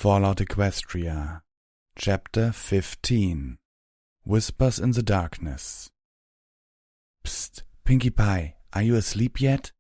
Fallout Equestria, Chapter 15. Whispers in the Darkness. Psst, Pinkie Pie, are you asleep yet?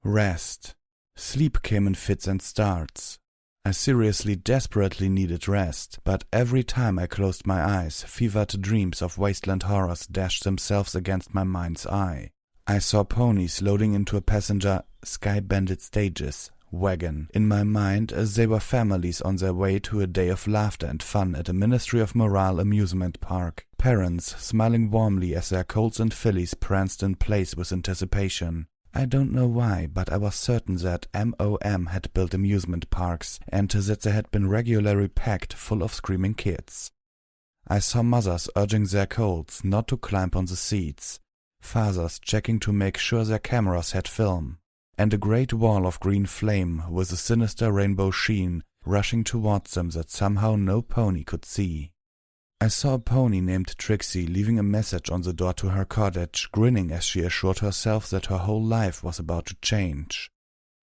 Rest. Sleep came in fits and starts. I seriously, desperately needed rest, but every time I closed my eyes, fevered dreams of wasteland horrors dashed themselves against my mind's eye. I saw ponies loading into a passenger sky-bandit stages wagon in my mind as they were families on their way to a day of laughter and fun at a Ministry of Morale amusement park. Parents smiling warmly as their colts and fillies pranced in place with anticipation. I don't know why, but I was certain that MOM had built amusement parks and that they had been regularly packed full of screaming kids. I saw mothers urging their colts not to climb on the seats, fathers checking to make sure their cameras had film, and a great wall of green flame with a sinister rainbow sheen rushing towards them that somehow no pony could see. I saw a pony named Trixie leaving a message on the door to her cottage, grinning as she assured herself that her whole life was about to change.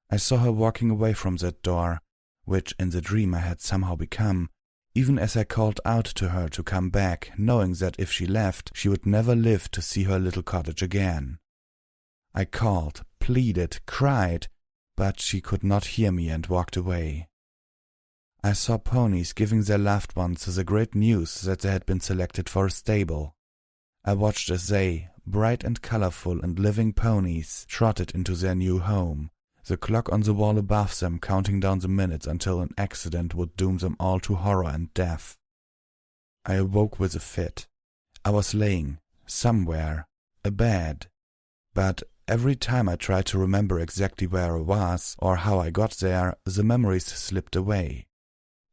I saw her walking away from that door, which in the dream I had somehow become, even as I called out to her to come back, knowing that if she left, she would never live to see her little cottage again. I called, pleaded, cried, but she could not hear me and walked away. I saw ponies giving their loved ones the great news that they had been selected for a stable. I watched as they, bright and colorful and living ponies, trotted into their new home, the clock on the wall above them counting down the minutes until an accident would doom them all to horror and death. I awoke with a fit. I was laying, somewhere, abed, but every time I tried to remember exactly where I was or how I got there, the memories slipped away.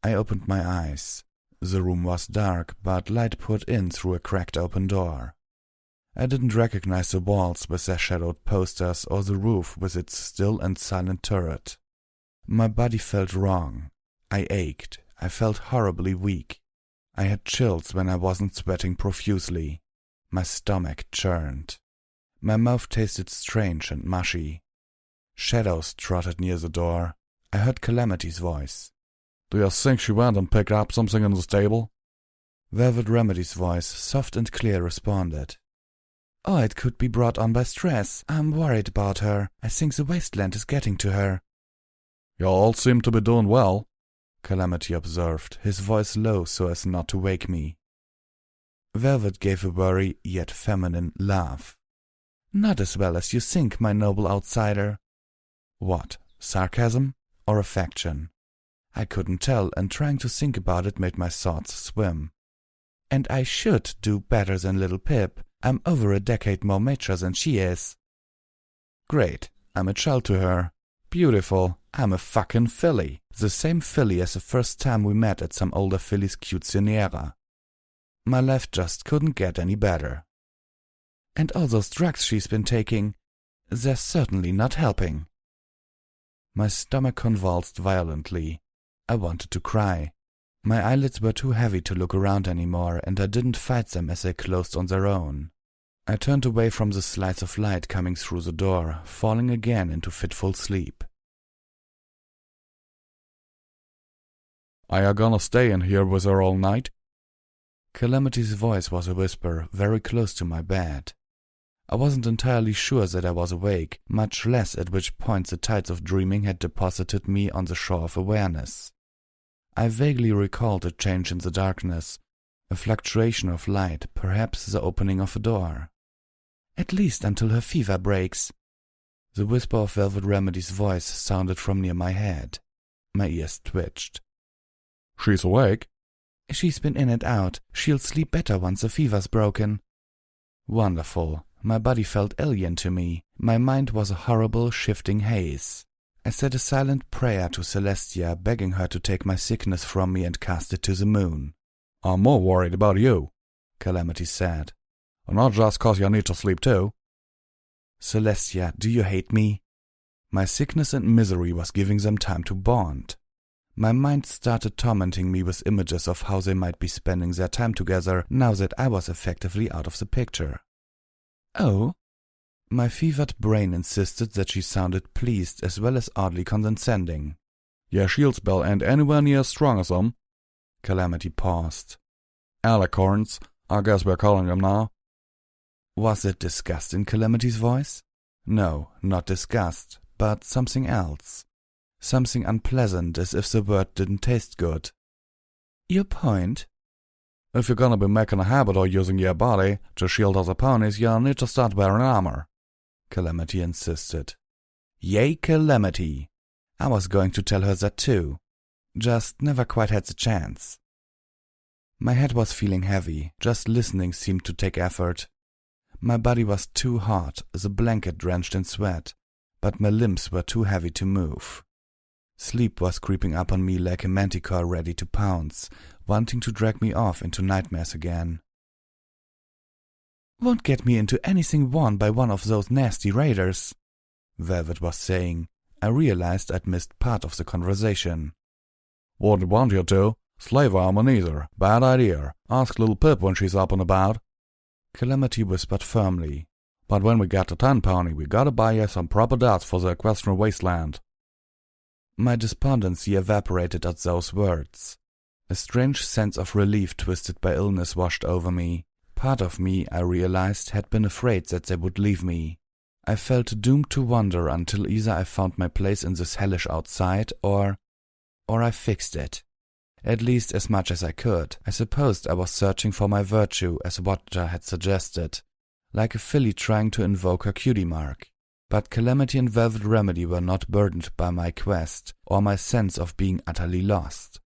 I opened my eyes. The room was dark, but light poured in through a cracked open door. I didn't recognize the walls with their shadowed posters or the roof with its still and silent turret. My body felt wrong. I ached. I felt horribly weak. I had chills when I wasn't sweating profusely. My stomach churned. My mouth tasted strange and mushy. Shadows trotted near the door. I heard Calamity's voice. "Do you think she went and picked up something in the stable?" Velvet Remedy's voice, soft and clear, responded. "Oh, it could be brought on by stress. I'm worried about her. I think the wasteland is getting to her." "You all seem to be doing well," Calamity observed, his voice low so as not to wake me. Velvet gave a worried yet feminine laugh. "Not as well as you think, my noble outsider." What, sarcasm or affection? I couldn't tell, and trying to think about it made my thoughts swim. "And I should do better than little Pip. I'm over a decade more mature than she is." "Great, I'm a child to her." "Beautiful, I'm a fucking filly. The same filly as the first time we met at some older filly's quinceañera. My life just couldn't get any better." "And all those drugs she's been taking, they're certainly not helping." My stomach convulsed violently. I wanted to cry. My eyelids were too heavy to look around anymore, and I didn't fight them as they closed on their own. I turned away from the slice of light coming through the door, falling again into fitful sleep. "Are you gonna stay in here with her all night?" Calamity's voice was a whisper, very close to my bed. I wasn't entirely sure that I was awake, much less at which point the tides of dreaming had deposited me on the shore of awareness. I vaguely recalled a change in the darkness, a fluctuation of light, perhaps the opening of a door. "At least until her fever breaks." The whisper of Velvet Remedy's voice sounded from near my head. My ears twitched. "She's awake?" "She's been in and out. She'll sleep better once the fever's broken." Wonderful. My body felt alien to me. My mind was a horrible, shifting haze. I said a silent prayer to Celestia, begging her to take my sickness from me and cast it to the moon. "I'm more worried about you," Calamity said. "Not just 'cause you need to sleep too." "Celestia, do you hate me?" My sickness and misery was giving them time to bond. My mind started tormenting me with images of how they might be spending their time together now that I was effectively out of the picture. "Oh?" My fevered brain insisted that she sounded pleased as well as oddly condescending. Your shield spell ain't anywhere near as strong as them. Calamity paused. Alicorns, I guess we're calling them now. Was it disgust in Calamity's voice? No, not disgust, but something else. Something unpleasant, as if the word didn't taste good. Your point? If you're gonna be making a habit of using your body to shield other ponies, you'll need to start wearing armor, Calamity insisted. Yay, Calamity! I was going to tell her that too. Just never quite had the chance. My head was feeling heavy. Just listening seemed to take effort. My body was too hot, the blanket drenched in sweat, but my limbs were too heavy to move. Sleep was creeping up on me like a manticore ready to pounce, wanting to drag me off into nightmares again. Won't get me into anything worn by one of those nasty raiders, Velvet was saying. I realized I'd missed part of the conversation. Wouldn't want you to. Slave armor neither. Bad idea. Ask little Pip when she's up and about. Calamity whispered firmly. But when we get to 10 pony, we gotta buy you some proper darts for the equestrian wasteland. My despondency evaporated at those words. A strange sense of relief twisted by illness washed over me. Part of me, I realized, had been afraid that they would leave me. I felt doomed to wander until either I found my place in this hellish outside or I fixed it. At least as much as I could. I supposed I was searching for my virtue, as Watcher had suggested, like a filly trying to invoke her cutie mark. But Calamity and Velvet Remedy were not burdened by my quest, or my sense of being utterly lost.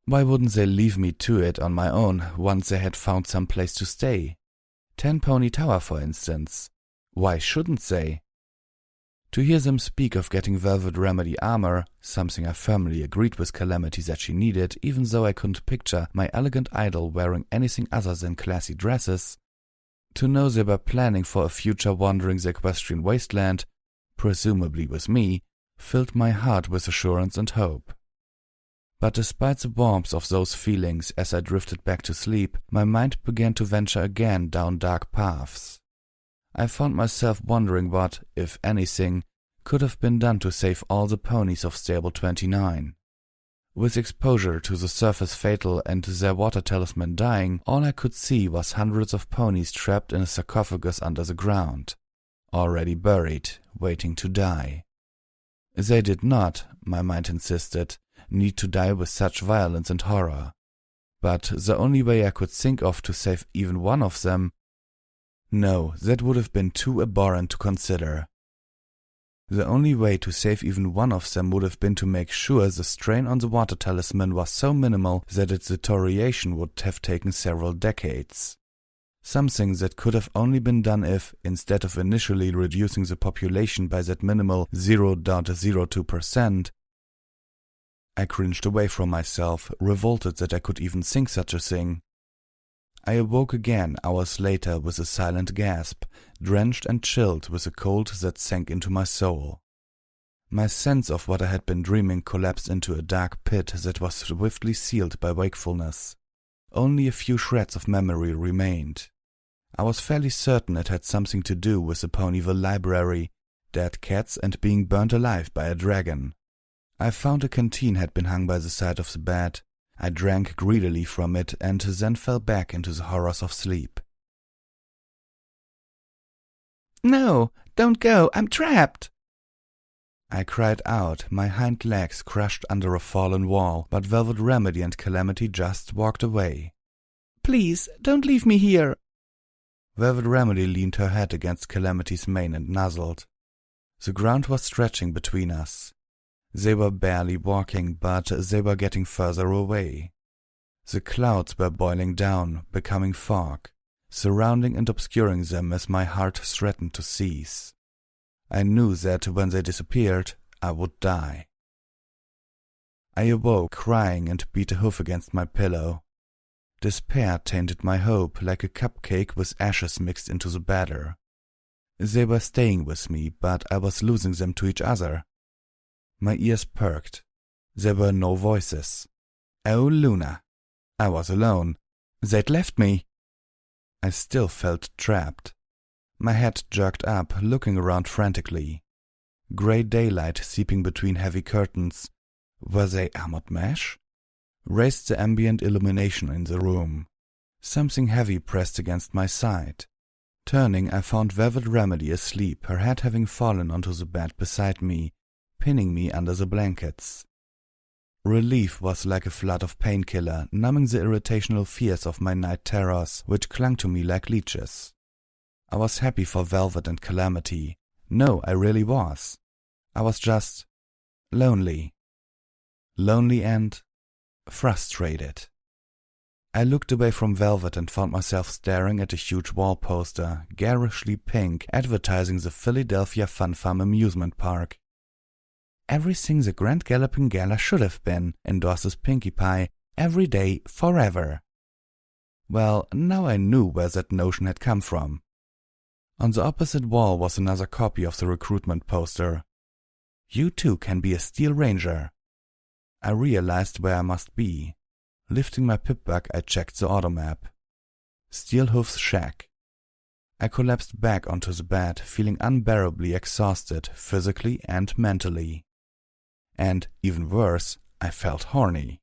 Why wouldn't they leave me to it on my own once they had found some place to stay? 10 Pony Tower, for instance. Why shouldn't they? To hear them speak of getting Velvet Remedy armor, something I firmly agreed with Calamity that she needed, even though I couldn't picture my elegant idol wearing anything other than classy dresses. To know they were planning for a future wandering the equestrian wasteland, presumably with me, filled my heart with assurance and hope. But despite the warmth of those feelings as I drifted back to sleep, my mind began to venture again down dark paths. I found myself wondering what, if anything, could have been done to save all the ponies of Stable 29. With exposure to the surface fatal and their water talisman dying, all I could see was hundreds of ponies trapped in a sarcophagus under the ground, already buried, waiting to die. They did not, my mind insisted, need to die with such violence and horror. But the only way I could think of to save even one of them— no, that would have been too abhorrent to consider. The only way to save even one of them would have been to make sure the strain on the water talisman was so minimal that its deterioration would have taken several decades. Something that could have only been done if, instead of initially reducing the population by that minimal 0.02%, I cringed away from myself, revolted that I could even think such a thing. I awoke again hours later with a silent gasp, drenched and chilled with a cold that sank into my soul. My sense of what I had been dreaming collapsed into a dark pit that was swiftly sealed by wakefulness. Only a few shreds of memory remained. I was fairly certain it had something to do with the Ponyville library, dead cats, and being burnt alive by a dragon. I found a canteen had been hung by the side of the bed. I drank greedily from it and then fell back into the horrors of sleep. "No, don't go, I'm trapped!" I cried out, my hind legs crushed under a fallen wall, but Velvet Remedy and Calamity just walked away. "Please, don't leave me here!" Velvet Remedy leaned her head against Calamity's mane and nuzzled. The ground was stretching between us. They were barely walking, but they were getting further away. The clouds were boiling down, becoming fog, surrounding and obscuring them as my heart threatened to cease. I knew that when they disappeared, I would die. I awoke, crying, and beat a hoof against my pillow. Despair tainted my hope like a cupcake with ashes mixed into the batter. They were staying with me, but I was losing them to each other. My ears perked. There were no voices. Oh, Luna! I was alone. They'd left me. I still felt trapped. My head jerked up, looking around frantically. Grey daylight seeping between heavy curtains, were they armored mesh? Raised the ambient illumination in the room. Something heavy pressed against my side. Turning, I found Velvet Remedy asleep, her head having fallen onto the bed beside me, pinning me under the blankets. Relief was like a flood of painkiller, numbing the irritational fears of my night terrors, which clung to me like leeches. I was happy for Velvet and Calamity. No, I really was. I was just lonely. Lonely and frustrated. I looked away from Velvet and found myself staring at a huge wall poster, garishly pink, advertising the Philadelphia Fun Farm amusement park. Everything the Grand Galloping Gala should have been, endorses Pinkie Pie, every day, forever. Well, now I knew where that notion had come from. On the opposite wall was another copy of the recruitment poster. You too can be a Steel Ranger. I realized where I must be. Lifting my pip-bug, I checked the automap. Steelhoof's shack. I collapsed back onto the bed, feeling unbearably exhausted, physically and mentally. And, even worse, I felt horny.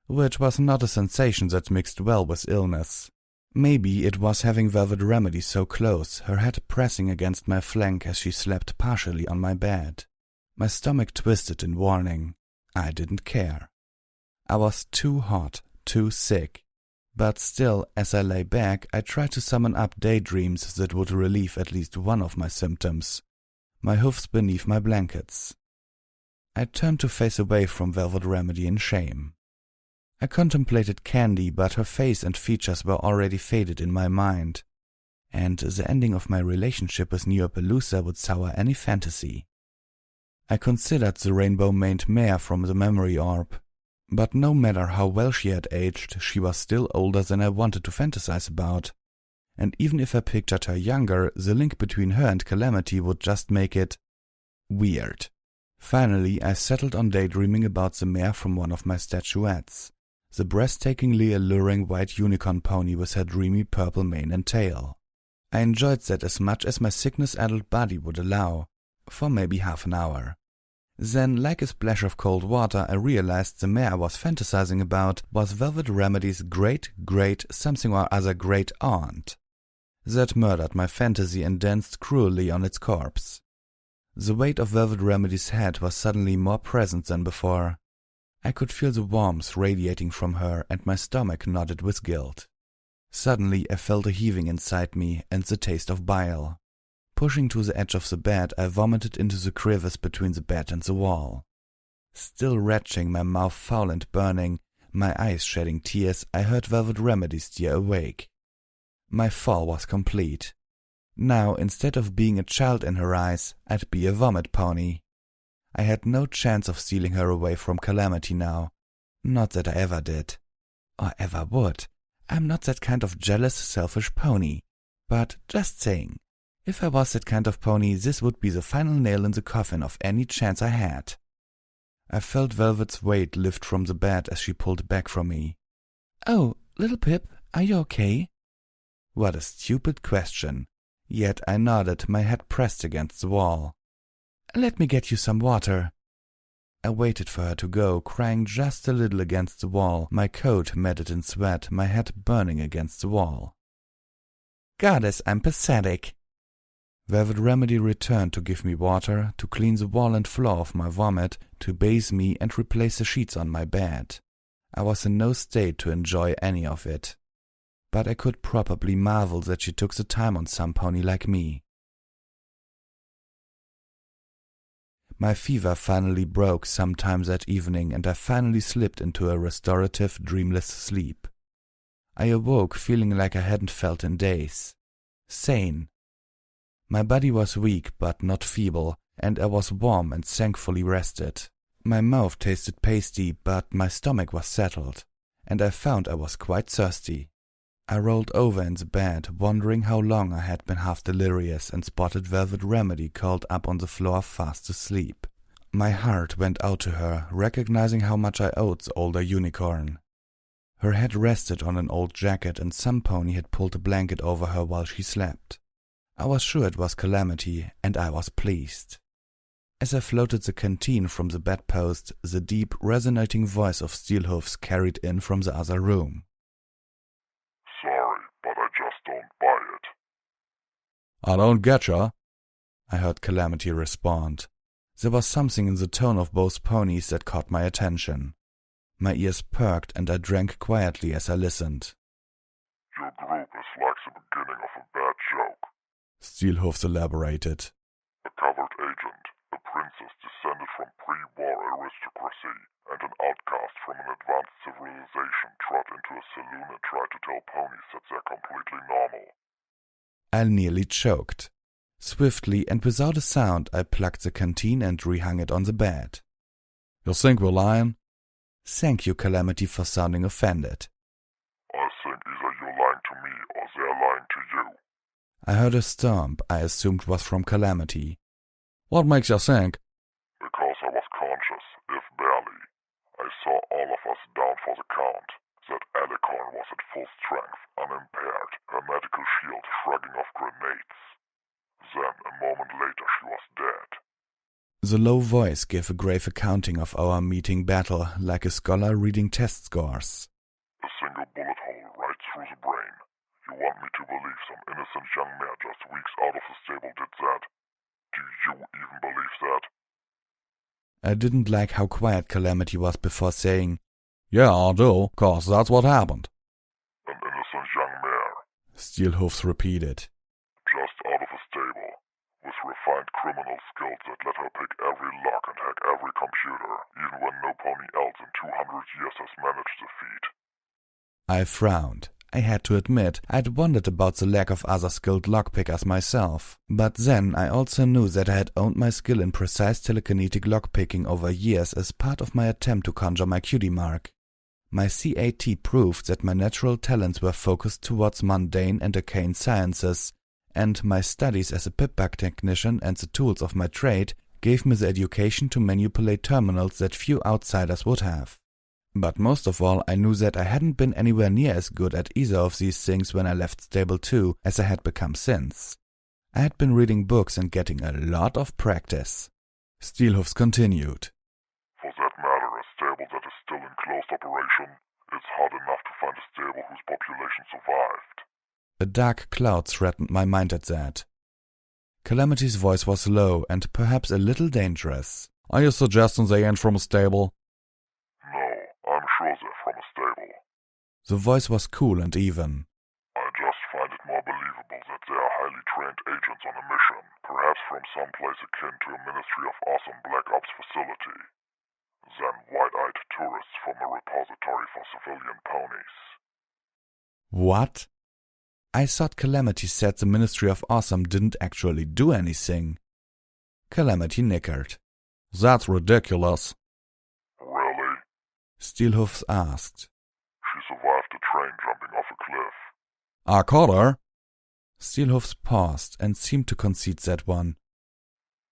Which was not a sensation that mixed well with illness. Maybe it was having Velvet Remedy so close, her head pressing against my flank as she slept partially on my bed. My stomach twisted in warning. I didn't care. I was too hot, too sick. But still, as I lay back, I tried to summon up daydreams that would relieve at least one of my symptoms. My hoofs beneath my blankets. I turned to face away from Velvet Remedy in shame. I contemplated Candy, but her face and features were already faded in my mind. And the ending of my relationship with Neopalooza would sour any fantasy. I considered the rainbow-maned mare from the memory orb. But no matter how well she had aged, she was still older than I wanted to fantasize about. And even if I pictured her younger, the link between her and Calamity would just make it weird. Finally, I settled on daydreaming about the mare from one of my statuettes, the breathtakingly alluring white unicorn pony with her dreamy purple mane and tail. I enjoyed that as much as my sickness-addled body would allow, for maybe half an hour. Then, like a splash of cold water, I realized the mare I was fantasizing about was Velvet Remedy's great-something or other great aunt. That murdered my fantasy and danced cruelly on its corpse. The weight of Velvet Remedy's head was suddenly more present than before. I could feel the warmth radiating from her, and my stomach nodded with guilt. Suddenly I felt a heaving inside me and the taste of bile. Pushing to the edge of the bed, I vomited into the crevice between the bed and the wall. Still retching, my mouth foul and burning, my eyes shedding tears, I heard Velvet Remedy steer awake. My fall was complete. Now, instead of being a child in her eyes, I'd be a vomit pony. I had no chance of stealing her away from Calamity now. Not that I ever did. Or ever would. I'm not that kind of jealous, selfish pony. But just saying. If I was that kind of pony, this would be the final nail in the coffin of any chance I had. I felt Velvet's weight lift from the bed as she pulled back from me. "Oh, little Pip, are you okay?" What a stupid question. Yet I nodded, my head pressed against the wall. "Let me get you some water." I waited for her to go, crying just a little against the wall, my coat matted in sweat, my head burning against the wall. "Goddess, I'm pathetic." Velvet Remedy returned to give me water, to clean the wall and floor of my vomit, to bathe me and replace the sheets on my bed. I was in no state to enjoy any of it. But I could probably marvel that she took the time on some pony like me. My fever finally broke sometime that evening, and I finally slipped into a restorative, dreamless sleep. I awoke feeling like I hadn't felt in days. Sane. My body was weak but not feeble, and I was warm and thankfully rested. My mouth tasted pasty, but my stomach was settled, and I found I was quite thirsty. I rolled over in the bed, wondering how long I had been half delirious, and spotted Velvet Remedy curled up on the floor fast asleep. My heart went out to her, recognizing how much I owed the older unicorn. Her head rested on an old jacket, and some pony had pulled a blanket over her while she slept. I was sure it was Calamity, and I was pleased. As I floated the canteen from the bedpost, the deep, resonating voice of Steelhoofs carried in from the other room. Sorry, but I just don't buy it. I don't getcha, I heard Calamity respond. There was something in the tone of both ponies that caught my attention. My ears perked and I drank quietly as I listened. Your group is like the beginning of a bad joke. Steelhoofs elaborated. A covert agent, a princess descended from pre-war aristocracy, and an outcast from an advanced civilization trot into a saloon and tried to tell ponies that they're completely normal. I nearly choked. Swiftly and without a sound, I plucked the canteen and rehung it on the bed. You think we're lying? Thank you, Calamity, for sounding offended. I think either you're lying to me or they're lying to you. I heard a stomp I assumed was from Calamity. What makes you think? Because I was conscious, if barely. I saw all of us down for the count. That alicorn was at full strength, unimpaired, her medical shield shrugging off grenades. Then, a moment later, she was dead. The low voice gave a grave accounting of our meeting battle, like a scholar reading test scores. A single bullet hole right through the brain. You want me to believe some innocent young mare just weeks out of the stable did that? Do you even believe that? I didn't like how quiet Calamity was before saying, Yeah, I do, 'cause that's what happened. An innocent young mare. Steelhoofs repeated. Just out of a stable, with refined criminal skills that let her pick every lock and hack every computer, even when no pony else in 200 years has managed the feat. I frowned. I had to admit, I'd wondered about the lack of other skilled lockpickers myself. But then I also knew that I had honed my skill in precise telekinetic lockpicking over years as part of my attempt to conjure my cutie mark. My CAT proved that my natural talents were focused towards mundane and arcane sciences, and my studies as a pip-bug technician and the tools of my trade gave me the education to manipulate terminals that few outsiders would have. But most of all, I knew that I hadn't been anywhere near as good at either of these things when I left Stable 2 as I had become since. I had been reading books and getting a lot of practice. Steelhoofs continued. For that matter, a stable that is still in closed operation, it's hard enough to find a stable whose population survived. A dark cloud threatened my mind at that. Calamity's voice was low and perhaps a little dangerous. Are you suggesting they ain't from a stable? No, I'm sure they're from a stable. The voice was cool and even. I just find it more believable that they are highly trained agents on a mission, perhaps from some place akin to a Ministry of Awesome Black Ops facility, than wide-eyed tourists from a repository for civilian ponies. What? I thought Calamity said the Ministry of Awesome didn't actually do anything. Calamity nickered. That's ridiculous. Really? Steelhoofs asked. She survived a train jumping off a cliff. I caught her. Steelhoofs paused and seemed to concede that one.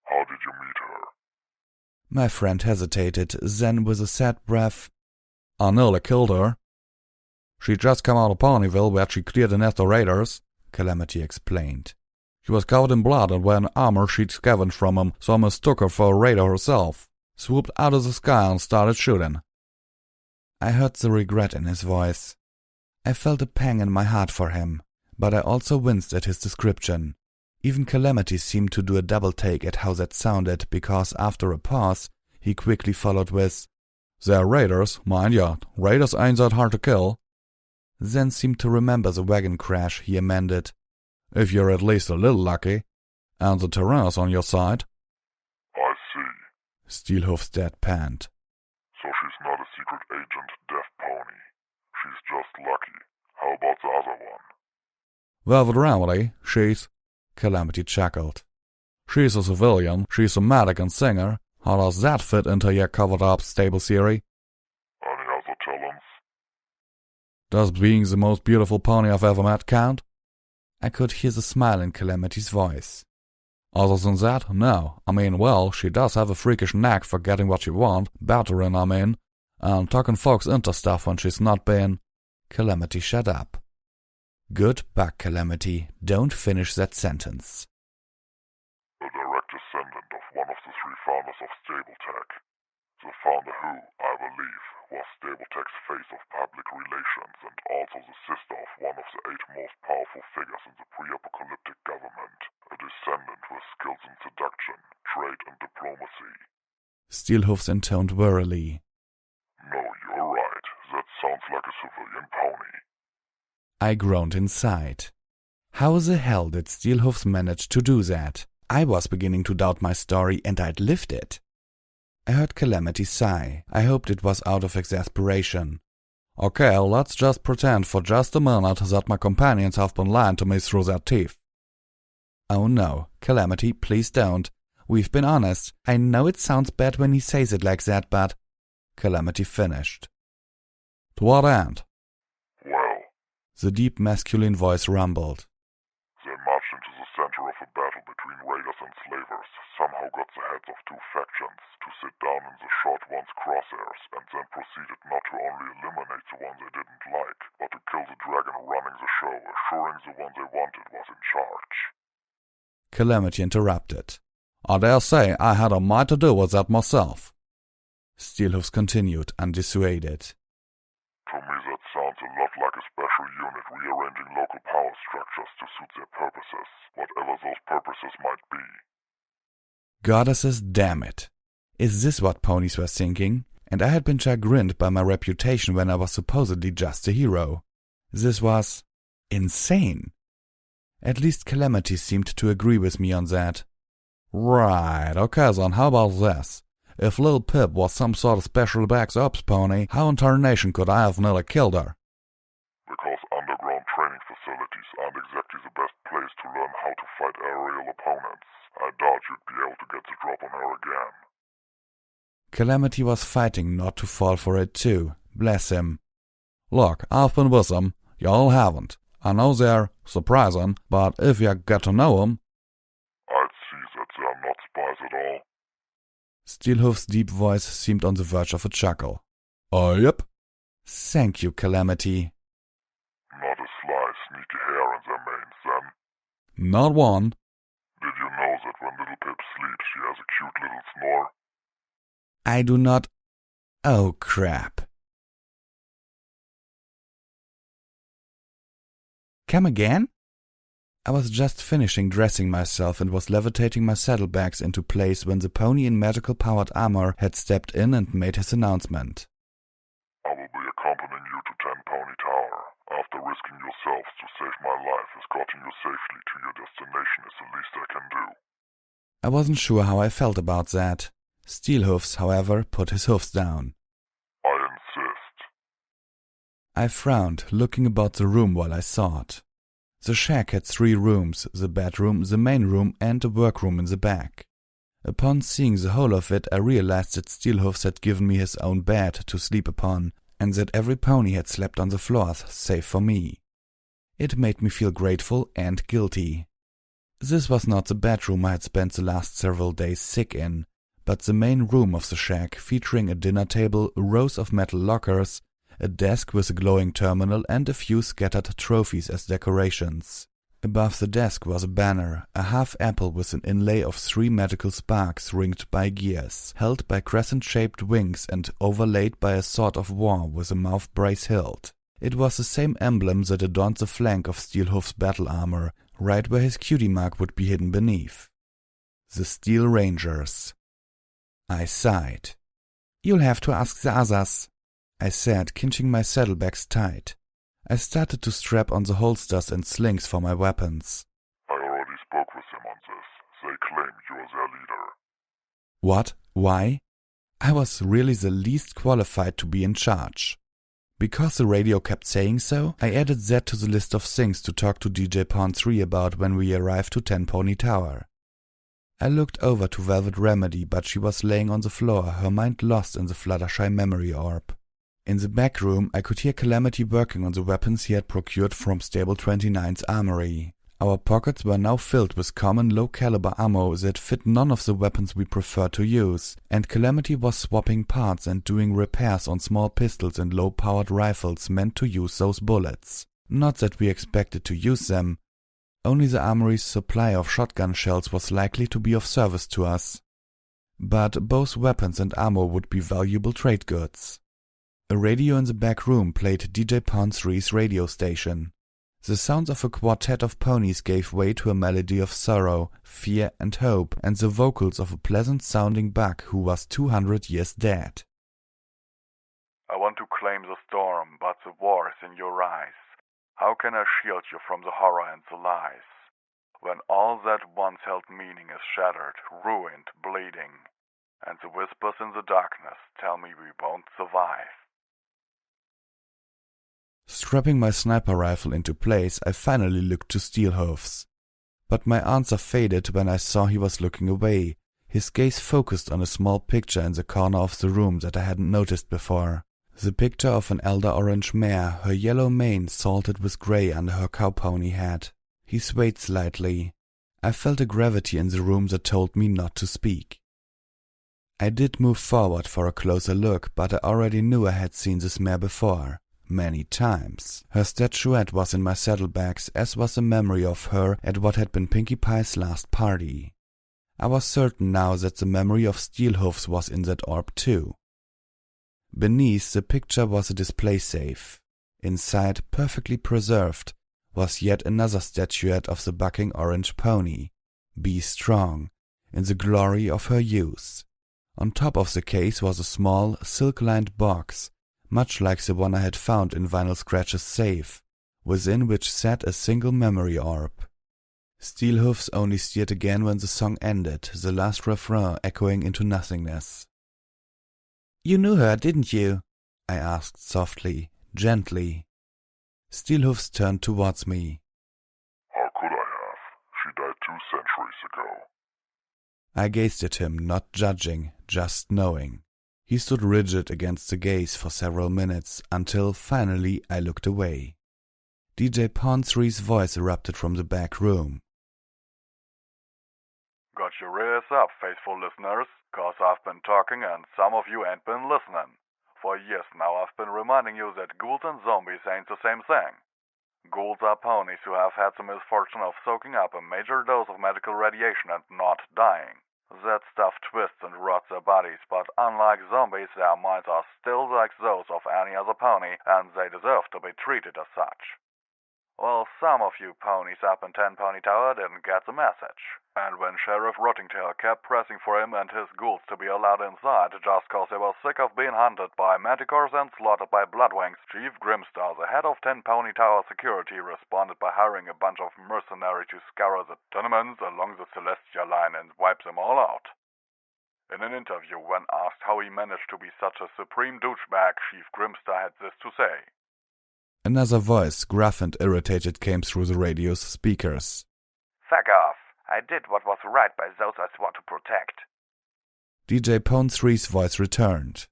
How did you meet her? My friend hesitated, then with a sad breath, I nearly killed her. She just come out of Ponyville where she cleared the nest of raiders, Calamity explained. She was covered in blood and wearing armor she'd scavenged from him, so I mistook her for a raider herself. Swooped out of the sky and started shooting. I heard the regret in his voice. I felt a pang in my heart for him, but I also winced at his description. Even Calamity seemed to do a double take at how that sounded, because after a pause, he quickly followed with, They're raiders, mind ya, raiders ain't that hard to kill. Then seemed to remember the wagon crash, he amended. If you're at least a little lucky, and the terrain's on your side. I see. Steelhoofs deadpanned. So she's not a secret agent, deaf pony. She's just lucky. How about the other one? Velvet Remedy, she's... Calamity chuckled. She's a civilian, she's a medic and singer. How does that fit into your covered-up stable theory? Any other talents? Does being the most beautiful pony I've ever met count? I could hear the smile in Calamity's voice. Other than that, no. I mean, well, she does have a freakish knack for getting what she wants, battering, and talking folks into stuff when she's not being... Calamity shut up. Good buck, Calamity. Don't finish that sentence. A direct descendant of one of the three founders of Stabletech. The founder who, I believe, was Stabletech's face of public relations and also the sister of one of the 8 most powerful figures in the pre-apocalyptic government. A descendant with skills in seduction, trade and diplomacy. Steelhoofs intoned wearily. No, you're right. That sounds like a civilian pony. I groaned inside. How the hell did Steelhoofs manage to do that? I was beginning to doubt my story and I'd lived it. I heard Calamity sigh. I hoped it was out of exasperation. Okay, let's just pretend for just a minute that my companions have been lying to me through their teeth. Oh no, Calamity, please don't. We've been honest. I know it sounds bad when he says it like that, but... Calamity finished. To what end? Well, the deep masculine voice rumbled. They marched into the center of a battle between raiders and slavers, somehow got the heads of 2 factions to sit down in the short one's crosshairs, and then proceeded not to only eliminate the one they didn't like, but to kill the dragon running the show, assuring the one they wanted was in charge. Calamity interrupted. I dare say I had a mite to do with that myself. Steelhoofs continued, undissuaded. To me that sounds a lot like a special unit rearranging local power structures to suit their purposes, whatever those purposes might be. Goddesses, damn it. Is this what ponies were thinking? And I had been chagrined by my reputation when I was supposedly just a hero. This was... insane. At least Calamity seemed to agree with me on that. Right, okay then, how about this? If Lil Pip was some sort of special backs ops pony, how in tarnation could I have nearly killed her? Because underground training facilities aren't exactly the best place to learn how to fight aerial opponents. I doubt you'd be able to get the drop on her again. Calamity was fighting not to fall for it too, bless him. Look, I've been with them, y'all haven't. I know they're surprising, but if you get to know them... I'd see that they're not spies at all. Steelhoof's deep voice seemed on the verge of a chuckle. Yep. Thank you, Calamity. Not a sly, sneaky hair in their manes, then? Not one. Did you know that when Little Pip sleeps she has a cute little snore? I do not... Oh, crap. Come again? I was just finishing dressing myself and was levitating my saddlebags into place when the pony in medical-powered armor had stepped in and made his announcement. I will be accompanying you to 10 Pony Tower. After risking yourselves to save my life, escorting you safely to your destination is the least I can do. I wasn't sure how I felt about that. Steelhoofs, however, put his hoofs down. I insist. I frowned, looking about the room while I thought. The shack had 3 rooms, the bedroom, the main room, and a workroom in the back. Upon seeing the whole of it, I realized that Steelhoofs had given me his own bed to sleep upon, and that every pony had slept on the floors, save for me. It made me feel grateful and guilty. This was not the bedroom I had spent the last several days sick in, but the main room of the shack, featuring a dinner table, rows of metal lockers, a desk with a glowing terminal, and a few scattered trophies as decorations. Above the desk was a banner, a half apple with an inlay of 3 medical sparks ringed by gears, held by crescent-shaped wings and overlaid by a sword of war with a mouth brace hilt. It was the same emblem that adorned the flank of Steelhoof's battle armor, right where his cutie mark would be hidden beneath. The Steel Rangers. I sighed. "You'll have to ask the others," I said, clinching my saddlebags tight. I started to strap on the holsters and slings for my weapons. I already spoke with them on this. They claim you're their leader. What? Why? I was really the least qualified to be in charge. Because the radio kept saying so, I added that to the list of things to talk to DJ Pawn 3 about when we arrived to 10 Pony Tower. I looked over to Velvet Remedy, but she was laying on the floor, her mind lost in the Fluttershy memory orb. In the back room, I could hear Calamity working on the weapons he had procured from Stable 29's armory. Our pockets were now filled with common low-caliber ammo that fit none of the weapons we preferred to use, and Calamity was swapping parts and doing repairs on small pistols and low-powered rifles meant to use those bullets. Not that we expected to use them, only the armory's supply of shotgun shells was likely to be of service to us. But both weapons and ammo would be valuable trade goods. A radio in the back room played DJ Ponsree's radio station. The sounds of a quartet of ponies gave way to a melody of sorrow, fear and hope, and the vocals of a pleasant-sounding buck who was 200 years dead. I want to claim the storm, but the war is in your eyes. How can I shield you from the horror and the lies? When all that once held meaning is shattered, ruined, bleeding, and the whispers in the darkness tell me we won't survive. Strapping my sniper rifle into place, I finally looked to Steelhoofs. But my answer faded when I saw he was looking away, his gaze focused on a small picture in the corner of the room that I hadn't noticed before. The picture of an elder orange mare, her yellow mane salted with grey under her cowpony head. He swayed slightly. I felt a gravity in the room that told me not to speak. I did move forward for a closer look, but I already knew I had seen this mare before. Many times. Her statuette was in my saddlebags, as was a memory of her at what had been Pinkie Pie's last party. I was certain now that the memory of Steelhoofs was in that orb too. Beneath the picture was a display safe. Inside, perfectly preserved, was yet another statuette of the bucking orange pony, Be Strong, in the glory of her youth. On top of the case was a small, silk-lined box, much like the one I had found in Vinyl Scratch's safe, within which sat a single memory orb. Steelhoofs only steered again when the song ended, the last refrain echoing into nothingness. "You knew her, didn't you?" I asked softly, gently. Steelhoofs turned towards me. How could I have? She died 2 centuries ago. I gazed at him, not judging, just knowing. He stood rigid against the gaze for several minutes, until finally I looked away. DJ Ponsree's voice erupted from the back room. Got your ears up, faithful listeners, 'cause I've been talking and some of you ain't been listening. For years now I've been reminding you that ghouls and zombies ain't the same thing. Ghouls are ponies who have had the misfortune of soaking up a major dose of medical radiation and not dying. That stuff twists and rots their bodies, but unlike zombies, their minds are still like those of any other pony, and they deserve to be treated as such. Well, some of you ponies up in Ten Pony Tower didn't get the message. And when Sheriff Rottingtail kept pressing for him and his ghouls to be allowed inside just 'cause they were sick of being hunted by manticores and slaughtered by bloodwings, Chief Grimstar, the head of Ten Pony Tower security, responded by hiring a bunch of mercenaries to scour the tenements along the Celestia line and wipe them all out. In an interview, when asked how he managed to be such a supreme douchebag, Chief Grimstar had this to say. Another voice, gruff and irritated, came through the radio's speakers. "Fuck off. I did what was right by those I swore to protect." DJ Ponsree's voice returned.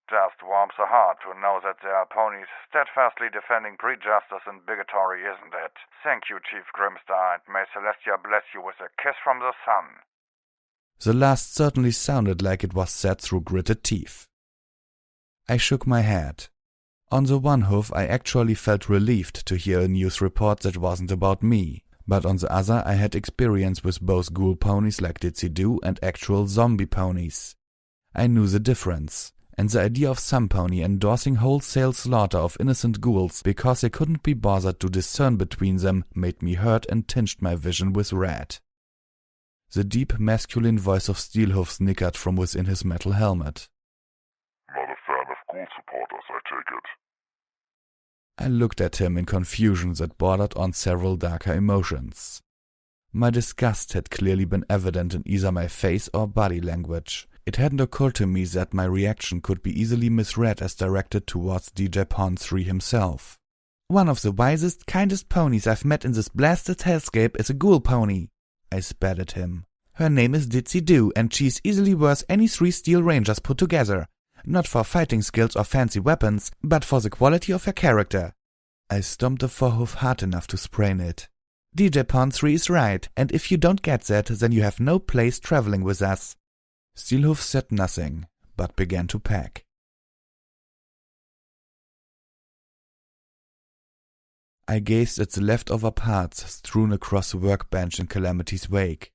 "Just warms the heart to know that there are ponies steadfastly defending prejudice and bigotry, isn't it? Thank you, Chief Grimstar, and may Celestia bless you with a kiss from the sun." The last certainly sounded like it was said through gritted teeth. I shook my head. On the one hoof, I actually felt relieved to hear a news report that wasn't about me, but on the other, I had experience with both ghoul ponies like Ditsy Doo and actual zombie ponies. I knew the difference, and the idea of some pony endorsing wholesale slaughter of innocent ghouls because they couldn't be bothered to discern between them made me hurt and tinged my vision with red. The deep masculine voice of Steelhoofs nickered from within his metal helmet. Not a fan of ghoul supporters, I take it. I looked at him in confusion that bordered on several darker emotions. My disgust had clearly been evident in either my face or body language. It hadn't occurred to me that my reaction could be easily misread as directed towards DJ Ponsree himself. "One of the wisest, kindest ponies I've met in this blasted hellscape is a ghoul pony," I spat at him. "Her name is Ditsy Doo, and she's easily worth any 3 Steel Rangers put together. Not for fighting skills or fancy weapons, but for the quality of her character." I stomped the forehoof hard enough to sprain it. "DJ Ponsree is right, and if you don't get that, then you have no place traveling with us." Steelhoof said nothing, but began to pack. I gazed at the leftover parts strewn across the workbench in Calamity's wake.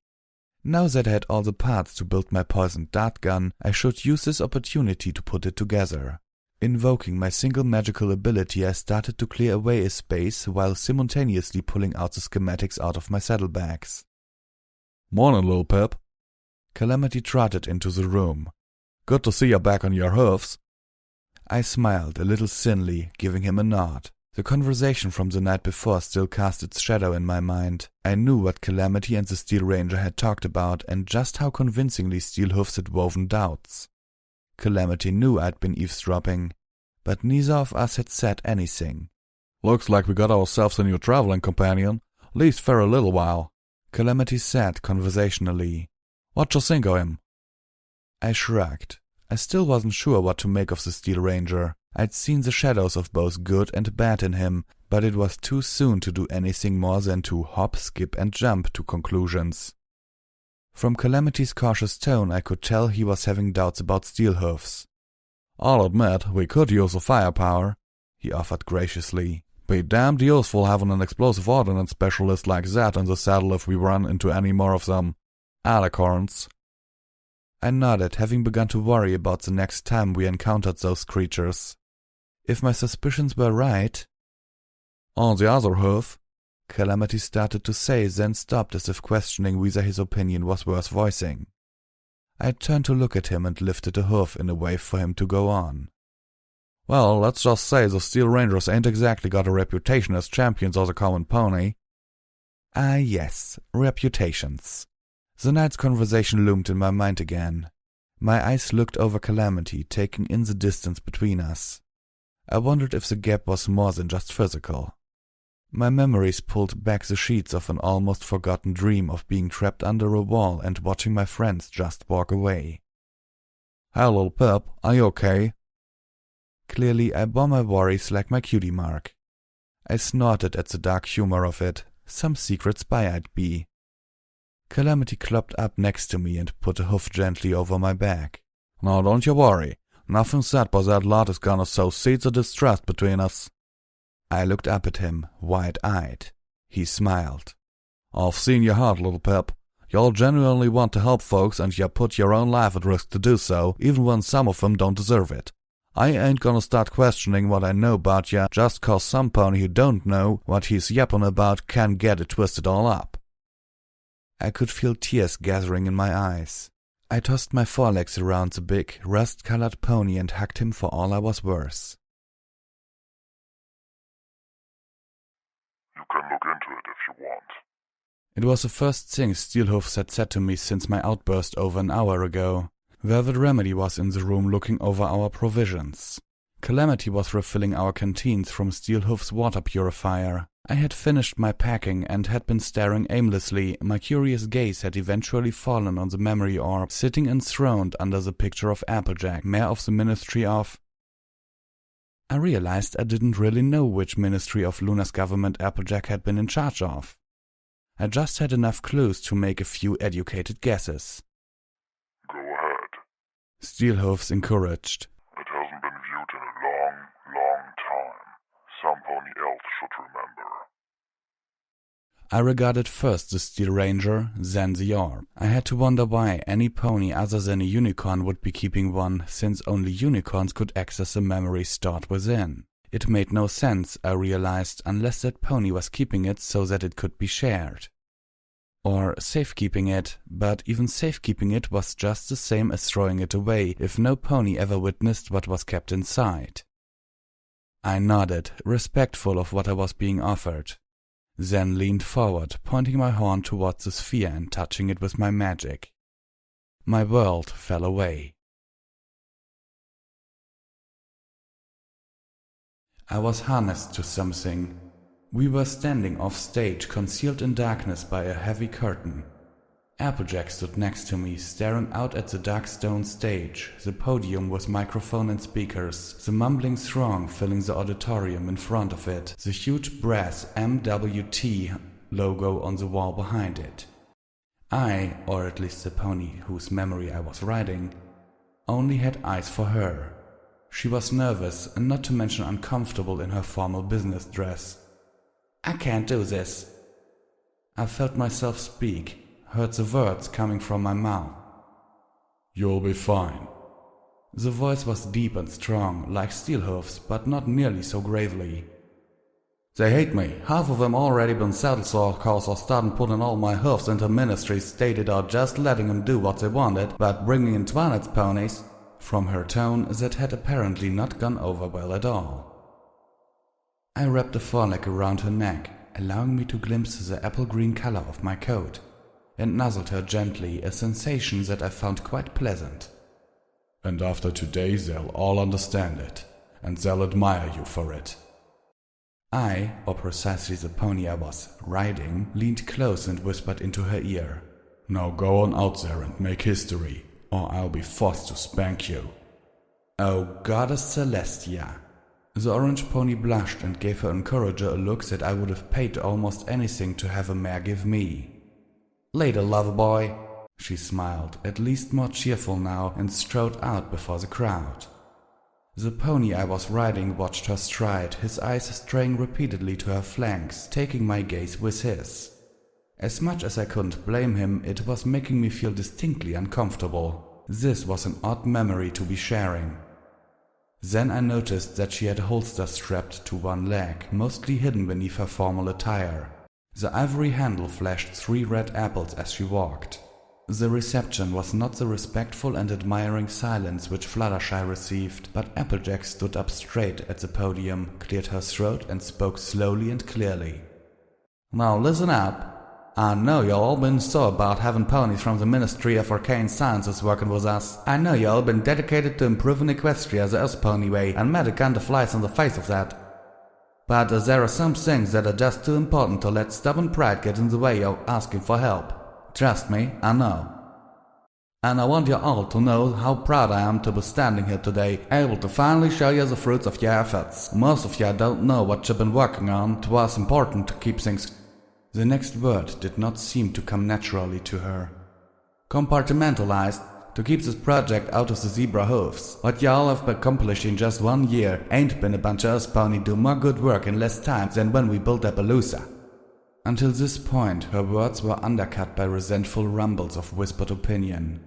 Now that I had all the parts to build my poisoned dart gun, I should use this opportunity to put it together. Invoking my single magical ability, I started to clear away a space while simultaneously pulling out the schematics out of my saddlebags. Morning, little Pip. Calamity trotted into the room. Good to see you back on your hoofs. I smiled, a little thinly, giving him a nod. The conversation from the night before still cast its shadow in my mind. I knew what Calamity and the Steel Ranger had talked about and just how convincingly Steelhoofs had woven doubts. Calamity knew I'd been eavesdropping, but neither of us had said anything. Looks like we got ourselves a new traveling companion, at least for a little while. Calamity said conversationally. What you think of him? I shrugged. I still wasn't sure what to make of the Steel Ranger. I'd seen the shadows of both good and bad in him, but it was too soon to do anything more than to hop, skip, and jump to conclusions. From Calamity's cautious tone, I could tell he was having doubts about Steelhoofs. I'll admit, we could use the firepower, he offered graciously. Be damned useful having an explosive ordnance specialist like that in the saddle if we run into any more of them alicorns. I nodded, having begun to worry about the next time we encountered those creatures. If my suspicions were right... On the other hoof, Calamity started to say, then stopped as if questioning whether his opinion was worth voicing. I turned to look at him and lifted a hoof in a wave for him to go on. Well, let's just say the Steel Rangers ain't exactly got a reputation as champions of the common pony. Ah yes, reputations. The night's conversation loomed in my mind again. My eyes looked over Calamity, taking in the distance between us. I wondered if the gap was more than just physical. My memories pulled back the sheets of an almost forgotten dream of being trapped under a wall and watching my friends just walk away. Hey, little Pip, are you okay? Clearly, I bore my worries like my cutie mark. I snorted at the dark humor of it. Some secret spy I'd be. Calamity clopped up next to me and put a hoof gently over my back. Now don't you worry. Nothing said by that lot is gonna sow seeds of distrust between us. I looked up at him, wide-eyed. He smiled. I've seen your heart, little Pip. Y'all genuinely want to help folks and you put your own life at risk to do so, even when some of them don't deserve it. I ain't gonna start questioning what I know about ya just 'cause some pony who don't know what he's yapping about can get it twisted all up. I could feel tears gathering in my eyes. I tossed my forelegs around the big, rust-colored pony and hugged him for all I was worth. You can look into it if you want. It was the first thing Steelhoofs had said to me since my outburst over an hour ago. Velvet Remedy was in the room looking over our provisions. Calamity was refilling our canteens from Steelhoof's water purifier. I had finished my packing and had been staring aimlessly. My curious gaze had eventually fallen on the memory orb sitting enthroned under the picture of Applejack, mayor of the Ministry of... I realized I didn't really know which Ministry of Luna's government Applejack had been in charge of. I just had enough clues to make a few educated guesses. Go ahead. Steelhoofs encouraged. It hasn't been viewed in a long, long time. Some pony else should remember. I regarded first the Steel Ranger, then the orb. I had to wonder why any pony other than a unicorn would be keeping one, since only unicorns could access the memory stored within. It made no sense, I realized, unless that pony was keeping it so that it could be shared. Or safekeeping it, but even safekeeping it was just the same as throwing it away if no pony ever witnessed what was kept inside. I nodded, respectful of what I was being offered, then leaned forward, pointing my horn towards the sphere and touching it with my magic. My world fell away. I was harnessed to something. We were standing off stage, concealed in darkness by a heavy curtain. Applejack stood next to me, staring out at the dark stone stage, the podium with microphone and speakers, the mumbling throng filling the auditorium in front of it, the huge brass MWT logo on the wall behind it. I, or at least the pony whose memory I was riding, only had eyes for her. She was nervous and not to mention uncomfortable in her formal business dress. I can't do this. I felt myself speak, heard the words coming from my mouth. You'll be fine. The voice was deep and strong, like steel hoofs, but not nearly so gravely. They hate me. Half of them already been settled, so of course I started putting all my hoofs into ministries stated or just letting them do what they wanted, but bringing in Twanet's ponies. From her tone, that had apparently not gone over well at all. I wrapped the foreleg around her neck, allowing me to glimpse the apple-green color of my coat, and nuzzled her gently, a sensation that I found quite pleasant. And after today they'll all understand it, and they'll admire you for it. I, or precisely the pony I was riding, leaned close and whispered into her ear. Now go on out there and make history, or I'll be forced to spank you. Oh, Goddess Celestia! The orange pony blushed and gave her encourager a look that I would have paid almost anything to have a mare give me. Later, lover boy. She smiled, at least more cheerful now, and strode out before the crowd. The pony I was riding watched her stride, his eyes straying repeatedly to her flanks, taking my gaze with his. As much as I couldn't blame him, it was making me feel distinctly uncomfortable. This was an odd memory to be sharing. Then I noticed that she had a holster strapped to one leg, mostly hidden beneath her formal attire. The ivory handle flashed 3 red apples as she walked. The reception was not the respectful and admiring silence which Fluttershy received, but Applejack stood up straight at the podium, cleared her throat and spoke slowly and clearly. Now listen up. I know you all been so about having ponies from the Ministry of Arcane Sciences working with us. I know you all been dedicated to improving Equestria the us-pony way, and Medic kinda flies in the face of that. But there are some things that are just too important to let stubborn pride get in the way of asking for help. Trust me, I know. And I want you all to know how proud I am to be standing here today, able to finally show you the fruits of your efforts. Most of you don't know what you've been working on. It was important to keep things... The next word did not seem to come naturally to her. Compartmentalized, to keep this project out of the zebra hoofs. What y'all have accomplished in just 1 year ain't been a bunch of us pony do more good work in less time than when we built Appaloosa. Until this point, her words were undercut by resentful rumbles of whispered opinion.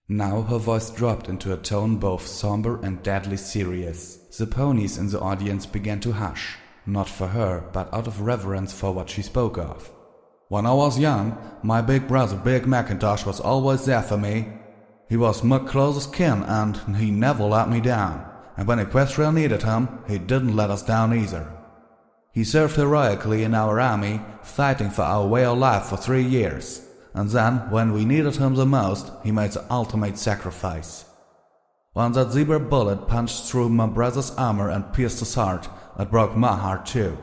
Now her voice dropped into a tone both somber and deadly serious. The ponies in the audience began to hush, not for her, but out of reverence for what she spoke of. When I was young, my big brother Big Macintosh was always there for me. He was my closest kin, and he never let me down. And when Equestria needed him, he didn't let us down either. He served heroically in our army, fighting for our way of life for 3 years, and then, when we needed him the most, he made the ultimate sacrifice. When that zebra bullet punched through my brother's armor and pierced his heart, it broke my heart too.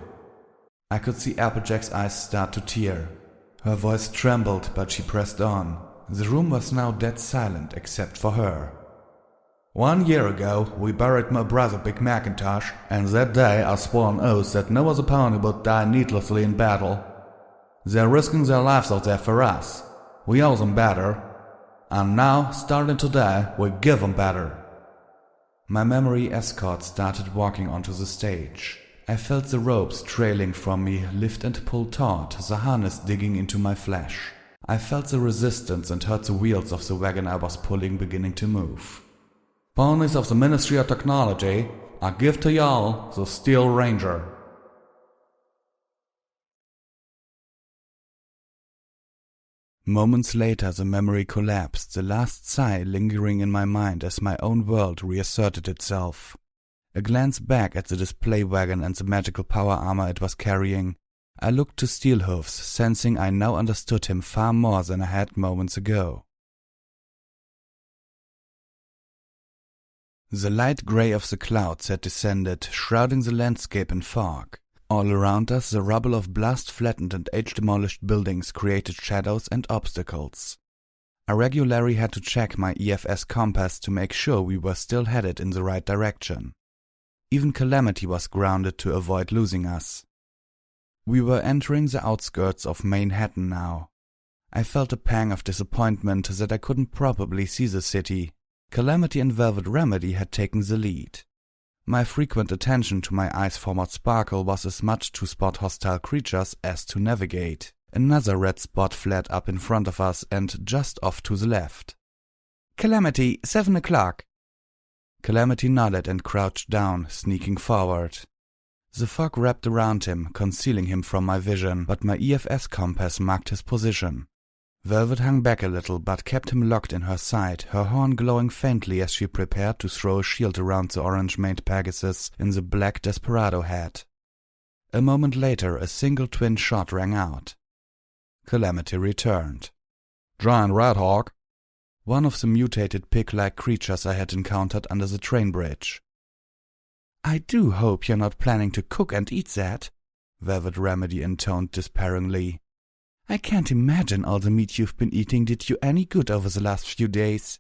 I could see Applejack's eyes start to tear. Her voice trembled, but she pressed on. The room was now dead silent except for her. 1 year ago, we buried my brother Big Macintosh, and that day I swore an oath that no other pony would die needlessly in battle. They're risking their lives out there for us. We owe them better. And now, starting today, we give them better. My memory escort started walking onto the stage. I felt the ropes trailing from me lift and pull taut, the harness digging into my flesh. I felt the resistance and heard the wheels of the wagon I was pulling beginning to move. Ponies of the Ministry of Technology, I give to y'all the Steel Ranger. Moments later the memory collapsed, the last sigh lingering in my mind as my own world reasserted itself. A glance back at the display wagon and the magical power armor it was carrying, I looked to Steelhoofs, sensing I now understood him far more than I had moments ago. The light grey of the clouds had descended, shrouding the landscape in fog. All around us the rubble of blast-flattened and age-demolished buildings created shadows and obstacles. I regularly had to check my EFS compass to make sure we were still headed in the right direction. Even Calamity was grounded to avoid losing us. We were entering the outskirts of Manhattan now. I felt a pang of disappointment that I couldn't properly see the city. Calamity and Velvet Remedy had taken the lead. My frequent attention to my eyes' forward sparkle was as much to spot hostile creatures as to navigate. Another red spot flared up in front of us and just off to the left. "Calamity, 7 o'clock." Calamity nodded and crouched down, sneaking forward. The fog wrapped around him, concealing him from my vision, but my EFS compass marked his position. Velvet hung back a little, but kept him locked in her side, her horn glowing faintly as she prepared to throw a shield around the orange-maned Pegasus in the black desperado hat. A moment later, a single twin shot rang out. Calamity returned. "Giant red hawk." One of the mutated pig-like creatures I had encountered under the train bridge. "I do hope you're not planning to cook and eat that," Velvet Remedy intoned despairingly. "I can't imagine all the meat you've been eating did you any good over the last few days."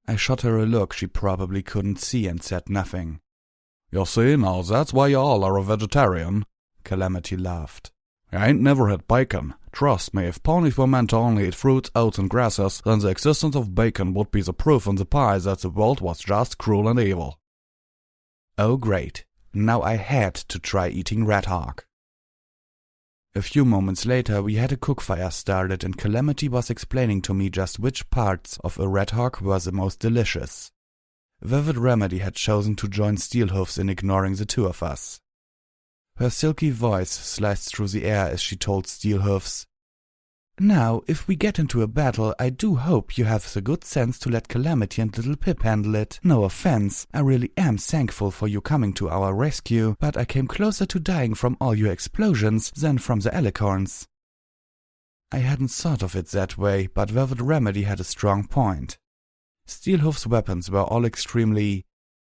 I shot her a look she probably couldn't see and said nothing. "You see, now that's why you all are a vegetarian," Calamity laughed. "I ain't never had bacon. Trust me, if ponies were meant to only eat fruits, oats, and grasses, then the existence of bacon would be the proof in the pie that the world was just cruel and evil." Oh great, now I had to try eating red hawk. A few moments later we had a cookfire started and Calamity was explaining to me just which parts of a red hawk were the most delicious. Velvet Remedy had chosen to join Steelhoofs in ignoring the two of us. Her silky voice sliced through the air as she told Steelhoofs, "Now, if we get into a battle, I do hope you have the good sense to let Calamity and Little Pip handle it. No offense, I really am thankful for you coming to our rescue, but I came closer to dying from all your explosions than from the alicorns." I hadn't thought of it that way, but Velvet Remedy had a strong point. Steelhoof's weapons were all extremely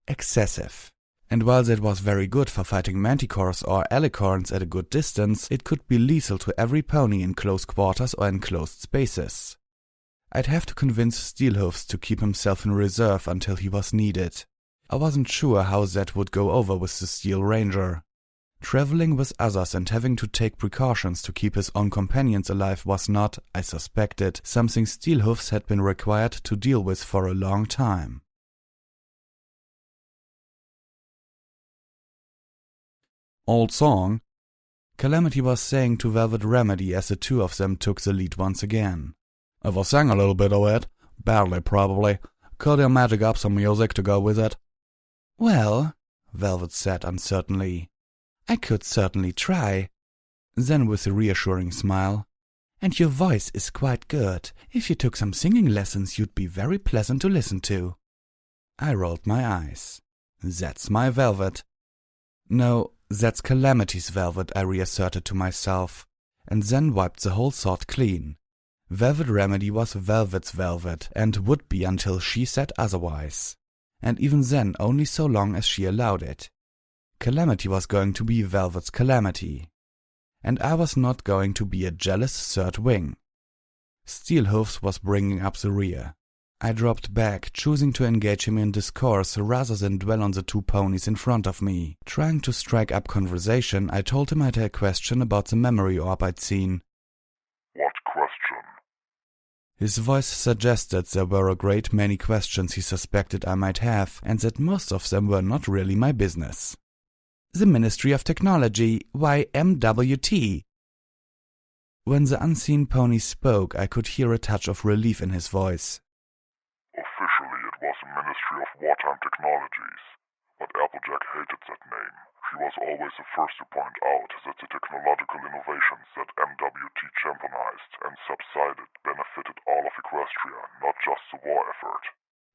excessive. And while that was very good for fighting manticores or alicorns at a good distance, it could be lethal to every pony in close quarters or enclosed spaces. I'd have to convince Steelhoofs to keep himself in reserve until he was needed. I wasn't sure how that would go over with the Steel Ranger. Traveling with others and having to take precautions to keep his own companions alive was not, I suspected, something Steelhoofs had been required to deal with for a long time. "Old song?" Calamity was saying to Velvet Remedy as the two of them took the lead once again. "Ever sang a little bit of it? Badly, probably. Could you magic up some music to go with it?" "Well," Velvet said uncertainly, "I could certainly try." Then with a reassuring smile, "And your voice is quite good. If you took some singing lessons, you'd be very pleasant to listen to." I rolled my eyes. That's my Velvet. No, that's Calamity's Velvet, I reasserted to myself, and then wiped the whole thought clean. Velvet Remedy was Velvet's Velvet, and would be until she said otherwise. And even then only so long as she allowed it. Calamity was going to be Velvet's Calamity. And I was not going to be a jealous third wing. Steelhoofs was bringing up the rear. I dropped back, choosing to engage him in discourse rather than dwell on the two ponies in front of me. Trying to strike up conversation, I told him I had a question about the memory orb I'd seen. "What question?" His voice suggested there were a great many questions he suspected I might have, and that most of them were not really my business. "The Ministry of Technology, why MWT?" When the unseen pony spoke, I could hear a touch of relief in his voice. "Officially it was the Ministry of Wartime Technologies, but Applejack hated that name. She was always the first to point out that the technological innovations that MWT championized and subsided benefited all of Equestria, not just the war effort."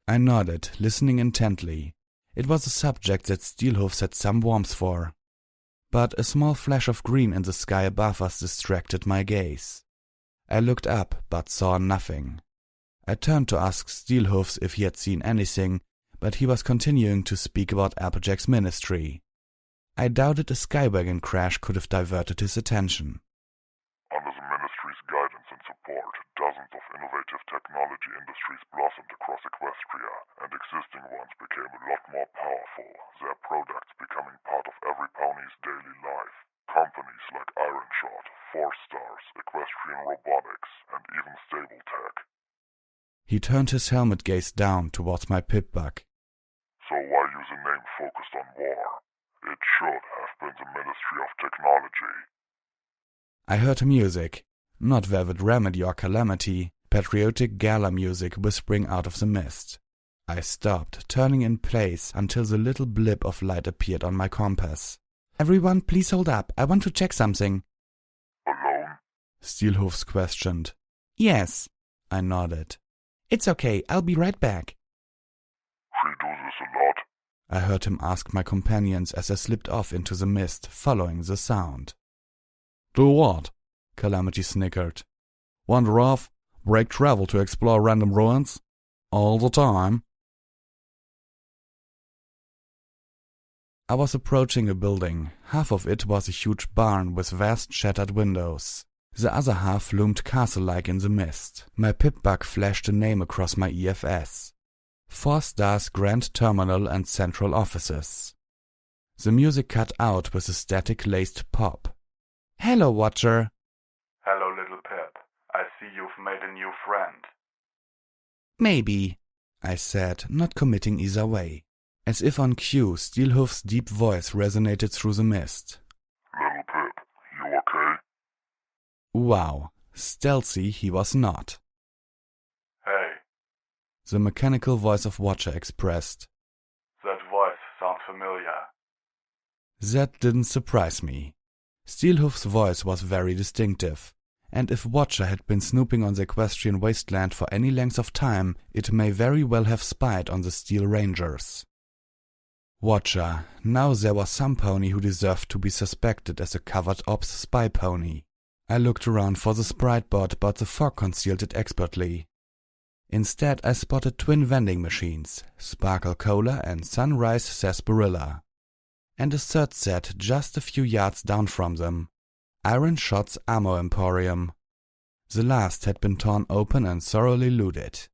I nodded, listening intently. It was a subject that Steelhoofs had some warmth for. But a small flash of green in the sky above us distracted my gaze. I looked up, but saw nothing. I turned to ask Steelhoofs if he had seen anything, but he was continuing to speak about Applejack's ministry. I doubted a Skywagon crash could have diverted his attention. "Under the Ministry's guidance and support, dozens of innovative technology industries blossomed across Equestria, and existing ones became a lot more powerful, their products becoming part of every pony's daily life. Companies like Ironshot, 4 Stars, Equestrian Robotics, and even Stable Tech." He turned his helmet gaze down towards my pip-bug. So why use a name focused on war? It should have been the Ministry of Technology. I heard music, not Velvet Remedy or Calamity, patriotic gala music whispering out of the mist. I stopped, turning in place until the little blip of light appeared on my compass. "Everyone, please hold up. I want to check something." Alone? Steelhoofs questioned. "Yes," I nodded. "It's okay. I'll be right back." She do this a lot? I heard him ask my companions as I slipped off into the mist, following the sound. Do what? Calamity snickered. Wander off? Break travel to explore random ruins? All the time? I was approaching a building. Half of it was a huge barn with vast shattered windows. The other half loomed castle-like in the mist. My pip-bug flashed a name across my EFS. 4 Stars Grand Terminal and Central Offices. The music cut out with a static-laced pop. "Hello, Watcher." Hello, little Pip. I see you've made a new friend. "Maybe," I said, not committing either way. As if on cue, Steelhoof's deep voice resonated through the mist. Little Pip, you okay? Wow, stealthy he was not. Hey, The mechanical voice of Watcher expressed. that voice sounds familiar. That didn't surprise me. Steelhoof's voice was very distinctive, and if Watcher had been snooping on the Equestrian wasteland for any length of time, it may very well have spied on the Steel Rangers. Watcher, now there was some pony who deserved to be suspected as a covert ops spy pony. I looked around for the sprite board, but the fog concealed it expertly. Instead, I spotted twin vending machines, Sparkle Cola and Sunrise Sarsaparilla, and a third set just a few yards down from them, Iron Shot's Ammo Emporium. The last had been torn open and thoroughly looted.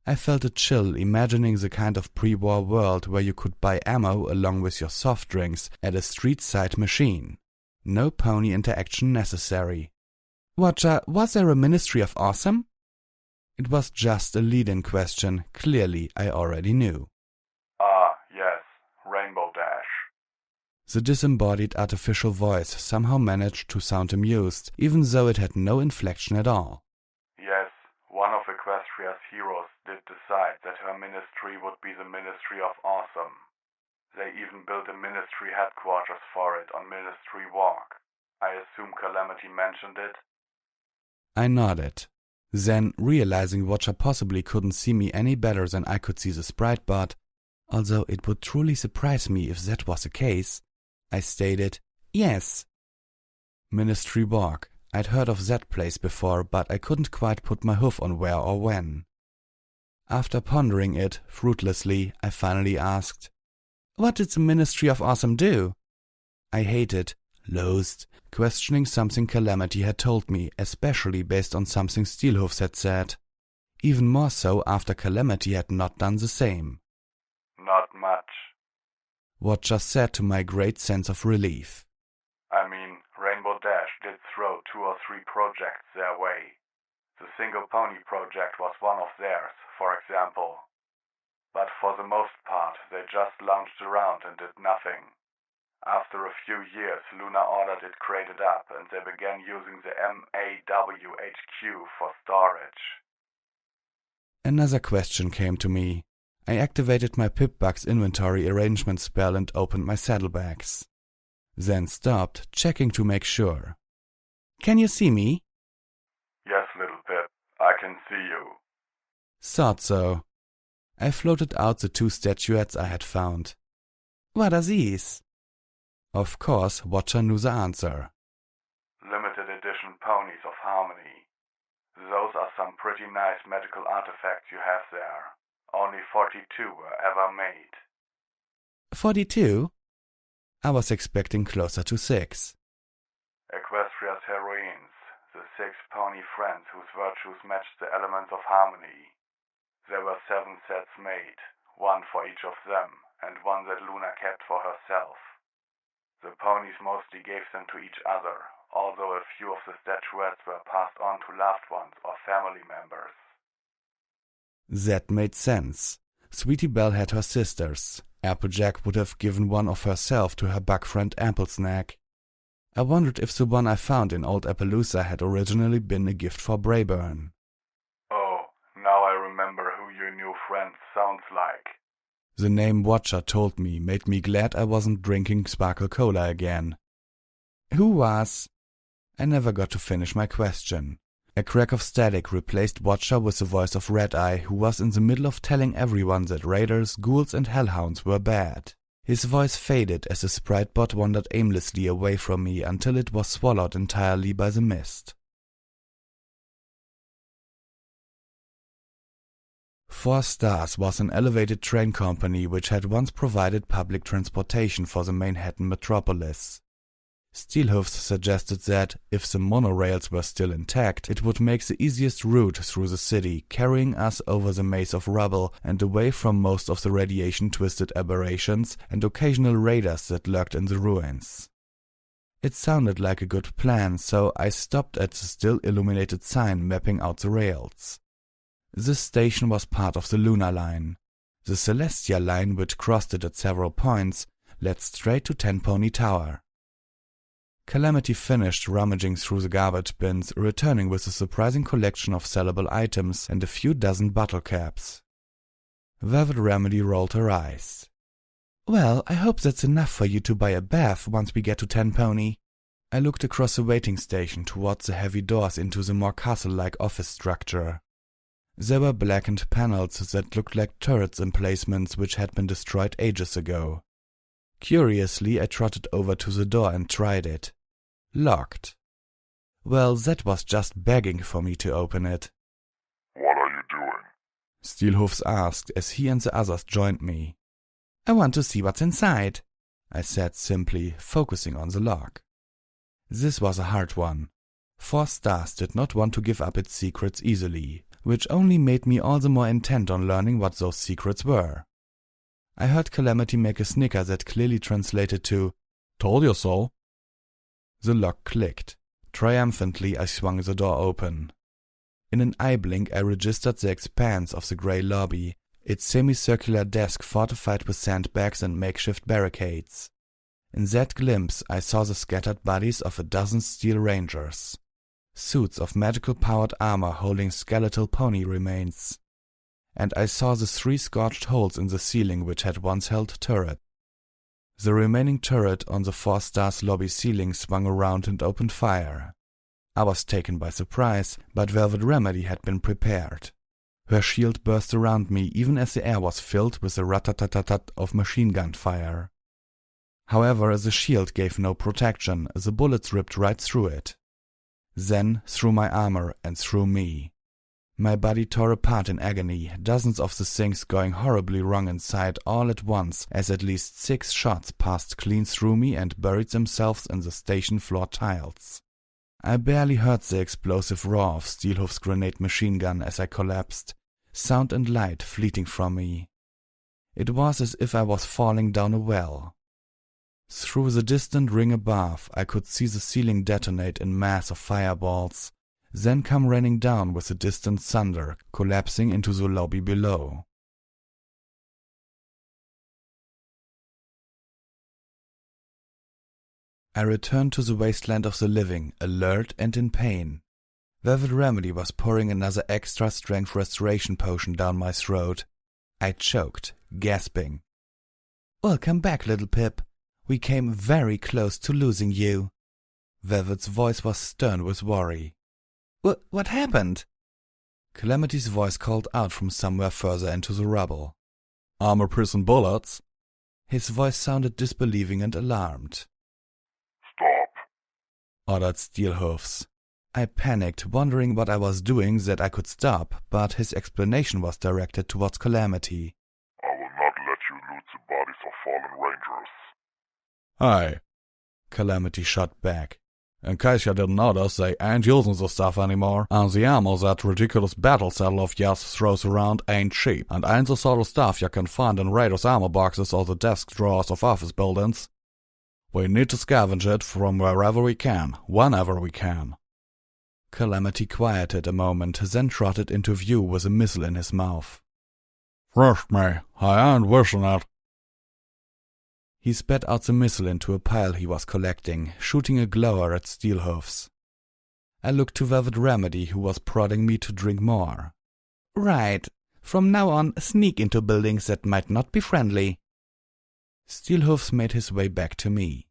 I felt a chill imagining the kind of pre-war world where you could buy ammo along with your soft drinks at a street-side machine. No pony interaction necessary. Watcher, was there a Ministry of Awesome? It was just a lead-in question. Clearly, I already knew. Ah, yes, Rainbow Dash. The disembodied artificial voice somehow managed to sound amused, even though it had no inflection at all. Yes, one of Equestria's heroes did decide that her ministry would be the Ministry of Awesome. They even built a ministry headquarters for it on Ministry Walk. I assume Calamity mentioned it? I nodded. Then, realizing Watcher possibly couldn't see me any better than I could see the sprite bot, although it would truly surprise me if that was the case, I stated, "Yes." Ministry Walk. I'd heard of that place before, but I couldn't quite put my hoof on where or when. After pondering it fruitlessly, I finally asked, "What did the Ministry of Awesome do?" I hated, loathed, questioning something Calamity had told me, especially based on something Steelhoofs had said. Even more so after Calamity had not done the same. Not much. Watcher said to my great sense of relief. I mean, Rainbow Dash did throw 2 or 3 projects their way. The Single Pony project was one of theirs, for example. But for the most part, they just lounged around and did nothing. After a few years, Luna ordered it crated up, and they began using the MAWHQ for storage. Another question came to me. I activated my Pip-Bug's inventory arrangement spell and opened my saddlebags. Then stopped, checking to make sure. "Can you see me?" Yes, little Pip, I can see you. Thought so. I floated out the 2 statuettes I had found. "What are these?" Of course, Watcher knew the answer. Limited edition ponies of Harmony. Those are some pretty nice medical artifacts you have there. Only 42 were ever made. 42? I was expecting closer to 6. Equestria's heroines, the 6 pony friends whose virtues matched the elements of harmony. There were 7 sets made, 1 for each of them, and 1 that Luna kept for herself. The ponies mostly gave them to each other, although a few of the statuettes were passed on to loved ones or family members. That made sense. Sweetie Belle had her sisters. Applejack would have given one of herself to her bug friend Applesnack. I wondered if the one I found in Old Appaloosa had originally been a gift for Brayburn. Oh, now I remember who your new friend sounds like. The name Watcher told me made me glad I wasn't drinking Sparkle Cola again. Who was? I never got to finish my question. A crack of static replaced Watcher with the voice of Red-Eye, who was in the middle of telling everyone that raiders, ghouls and hellhounds were bad. His voice faded as the sprite bot wandered aimlessly away from me until it was swallowed entirely by the mist. 4 Stars was an elevated train company which had once provided public transportation for the Manhattan metropolis. Steelhoofs suggested that, if the monorails were still intact, it would make the easiest route through the city, carrying us over the maze of rubble and away from most of the radiation-twisted aberrations and occasional raiders that lurked in the ruins. It sounded like a good plan, so I stopped at the still illuminated sign mapping out the rails. This station was part of the Lunar Line. The Celestial Line, which crossed it at several points, led straight to Tenpony Tower. Calamity finished rummaging through the garbage bins, returning with a surprising collection of sellable items and a few dozen bottle caps. Velvet Remedy rolled her eyes. "Well, I hope that's enough for you to buy a bath once we get to Tenpony." I looked across the waiting station towards the heavy doors into the more castle-like office structure. There were blackened panels that looked like turrets emplacements which had been destroyed ages ago. Curiously, I trotted over to the door and tried it. Locked. Well, that was just begging for me to open it. What are you doing? Steelhoofs asked as he and the others joined me. "I want to see what's inside," I said simply, focusing on the lock. This was a hard one. 4 Stars did not want to give up its secrets easily, which only made me all the more intent on learning what those secrets were. I heard Calamity make a snicker that clearly translated to, "Told you so." The lock clicked. Triumphantly, I swung the door open. In an eye blink, I registered the expanse of the grey lobby, its semicircular desk fortified with sandbags and makeshift barricades. In that glimpse, I saw the scattered bodies of a dozen steel rangers. Suits of magical-powered armor holding skeletal pony remains. And I saw the 3 scorched holes in the ceiling which had once held turrets. The remaining turret on the 4 Stars lobby ceiling swung around and opened fire. I was taken by surprise, but Velvet Remedy had been prepared. Her shield burst around me even as the air was filled with the rat-tat-tat-tat of machine gun fire. However, the shield gave no protection, the bullets ripped right through it. Then through my armor and through me. My body tore apart in agony, dozens of the things going horribly wrong inside all at once as at least 6 shots passed clean through me and buried themselves in the station floor tiles. I barely heard the explosive roar of Steelhoof's grenade machine gun as I collapsed, sound and light fleeting from me. It was as if I was falling down a well. Through the distant ring above, I could see the ceiling detonate in mass of fireballs, then come raining down with a distant thunder, collapsing into the lobby below. I returned to the wasteland of the living, alert and in pain. Velvet Remedy was pouring another extra strength restoration potion down my throat. I choked, gasping. "Welcome back, little Pip. We came very close to losing you." Velvet's voice was stern with worry. What happened?" Calamity's voice called out from somewhere further into the rubble. "Armor-piercing bullets." His voice sounded disbelieving and alarmed. Stop, ordered Steelhoofs. I panicked, wondering what I was doing that I could stop, but his explanation was directed towards Calamity. I will not let you loot the bodies of fallen rangers. "Hey," Calamity shot back. "in case you didn't notice, they ain't using the stuff anymore, and the ammo that ridiculous battle saddle of yours throws around ain't cheap, and ain't the sort of stuff you can find in Raiders ammo boxes or the desk drawers of office buildings. We need to scavenge it from wherever we can, whenever we can." Calamity quieted a moment, then trotted into view with a missile in his mouth. "Trust me, I ain't wishing it." He spat out the missile into a pile he was collecting, shooting a glower at Steelhoofs. I looked to Velvet Remedy, who was prodding me to drink more. Right. From now on, sneak into buildings that might not be friendly. Steelhoofs made his way back to me.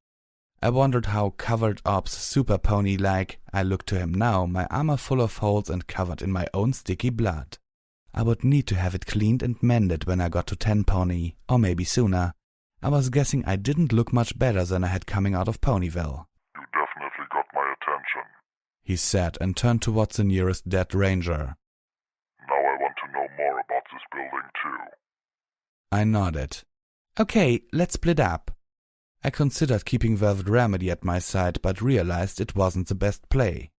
I wondered how covered ops super pony-like I looked to him now, my armor full of holes and covered in my own sticky blood. I would need to have it cleaned and mended when I got to 10 pony, or maybe sooner. I was guessing I didn't look much better than I had coming out of Ponyville. You definitely got my attention, he said and turned towards the nearest dead ranger. Now I want to know more about this building too. I nodded. Okay, let's split up. I considered keeping Velvet Remedy at my side, but realized it wasn't the best play.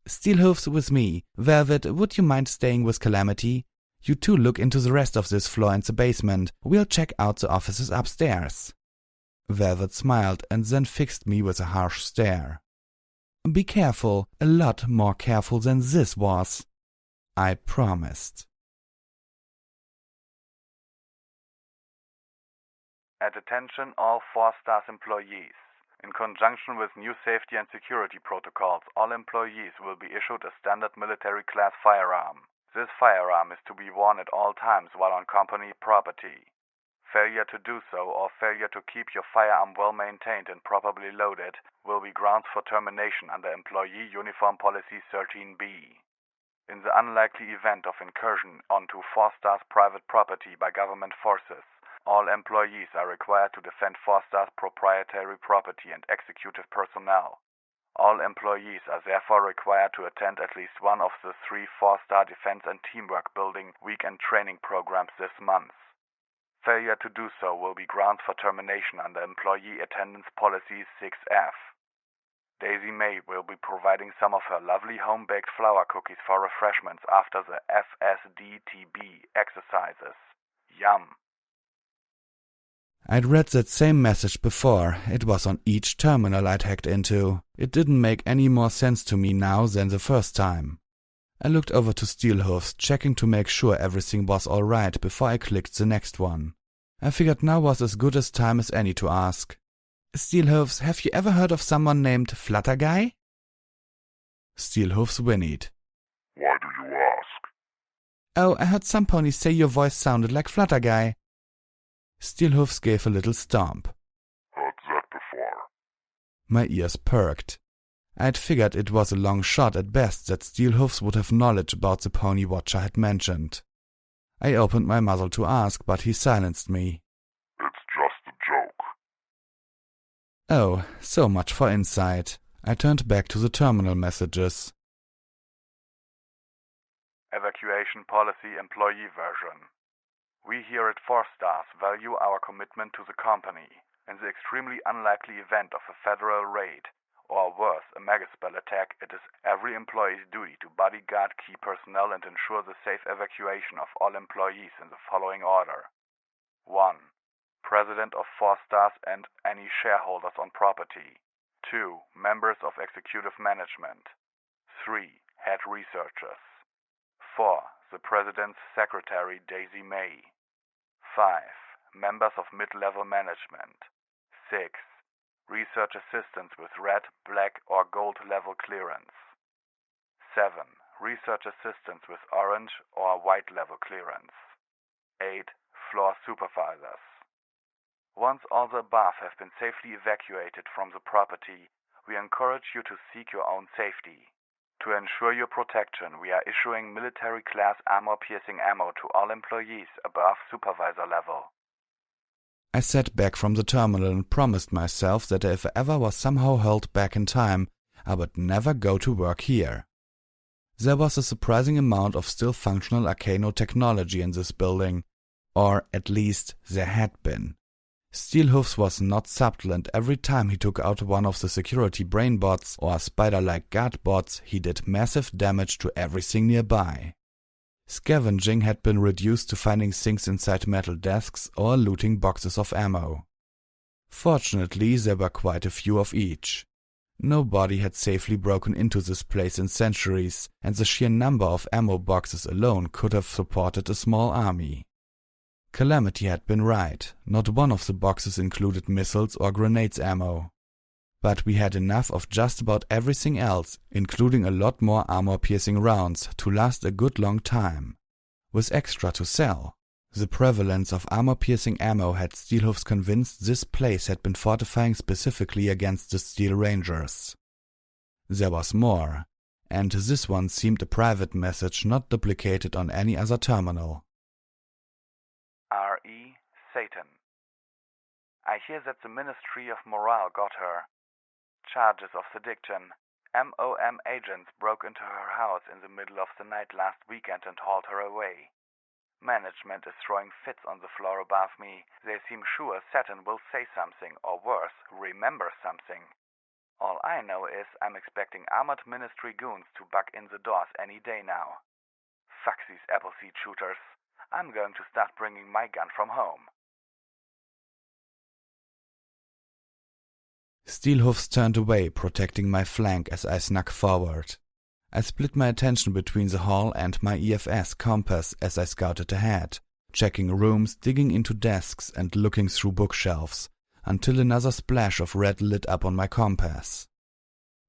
Steelhoofs with me. Velvet, would you mind staying with Calamity? You two look into the rest of this floor and the basement. We'll check out the offices upstairs. Velvet smiled and then fixed me with a harsh stare. Be careful, a lot more careful than this was. I promised. At attention all 4-stars employees. In conjunction with new safety and security protocols, all employees will be issued a standard military class firearm. This firearm is to be worn at all times while on company property. Failure to do so or failure to keep your firearm well maintained and properly loaded will be grounds for termination under Employee Uniform Policy 13B. In the unlikely event of incursion onto 4-stars private property by government forces, all employees are required to defend 4-stars proprietary property and executive personnel. All employees are therefore required to attend at least one of the 3 4-star defense and teamwork building weekend training programs this month. Failure to do so will be grounds for termination under Employee Attendance Policy 6F. Daisy May will be providing some of her lovely home-baked flour cookies for refreshments after the FSDTB exercises. Yum! I'd read that same message before. It was on each terminal I'd hacked into. It didn't make any more sense to me now than the first time. I looked over to Steelhoofs, checking to make sure everything was alright before I clicked the next one. I figured now was as good a time as any to ask. Steelhoofs, have you ever heard of someone named Flutterguy? Steelhoofs whinnied. Why do you ask? Oh, I heard some ponies say your voice sounded like Flutterguy. Steelhoofs gave a little stomp. Heard that before. My ears perked. I'd figured it was a long shot at best that Steelhoofs would have knowledge about the pony Watcher had mentioned. I opened my muzzle to ask, but he silenced me. It's just a joke. Oh, so much for insight. I turned back to the terminal messages. Evacuation Policy Employee Version. We here at 4-stars value our commitment to the company. In the extremely unlikely event of a federal raid, or worse, a megaspell attack, it is every employee's duty to bodyguard key personnel and ensure the safe evacuation of all employees in the following order. 1. President of 4-stars and any shareholders on property. 2. Members of executive management. 3. Head researchers. 4. The President's Secretary Daisy May. 5. Members of mid-level management. 6. Research assistants with red, black, or gold level clearance. 7. Research assistants with orange or white level clearance. 8. Floor supervisors. Once all the above have been safely evacuated from the property, we encourage you to seek your own safety. To ensure your protection, we are issuing military-class armor-piercing ammo to all employees above supervisor level. I sat back from the terminal and promised myself that if I ever was somehow held back in time, I would never go to work here. There was a surprising amount of still functional Arcano technology in this building, or at least there had been. Steelhoofs was not subtle, and every time he took out one of the security brain bots or spider-like guard bots, he did massive damage to everything nearby. Scavenging had been reduced to finding things inside metal desks or looting boxes of ammo. Fortunately, there were quite a few of each. Nobody had safely broken into this place in centuries, and the sheer number of ammo boxes alone could have supported a small army. Calamity had been right. Not one of the boxes included missiles or grenades ammo. But we had enough of just about everything else, including a lot more armor-piercing rounds, to last a good long time. With extra to sell. The prevalence of armor-piercing ammo had Steelhoofs convinced this place had been fortifying specifically against the Steel Rangers. There was more, and this one seemed a private message not duplicated on any other terminal. R.E. Satan. I hear that the Ministry of Morale got her. Charges of sedition. MOM agents broke into her house in the middle of the night last weekend and hauled her away. Management is throwing fits on the floor above me. They seem sure Satan will say something, or worse, remember something. All I know is I'm expecting armored ministry goons to bug in the doors any day now. Fuck these Appleseed shooters. I'm going to start bringing my gun from home. Steelhoofs turned away, protecting my flank as I snuck forward. I split my attention between the hall and my EFS compass as I scouted ahead, checking rooms, digging into desks, and looking through bookshelves, until another splash of red lit up on my compass.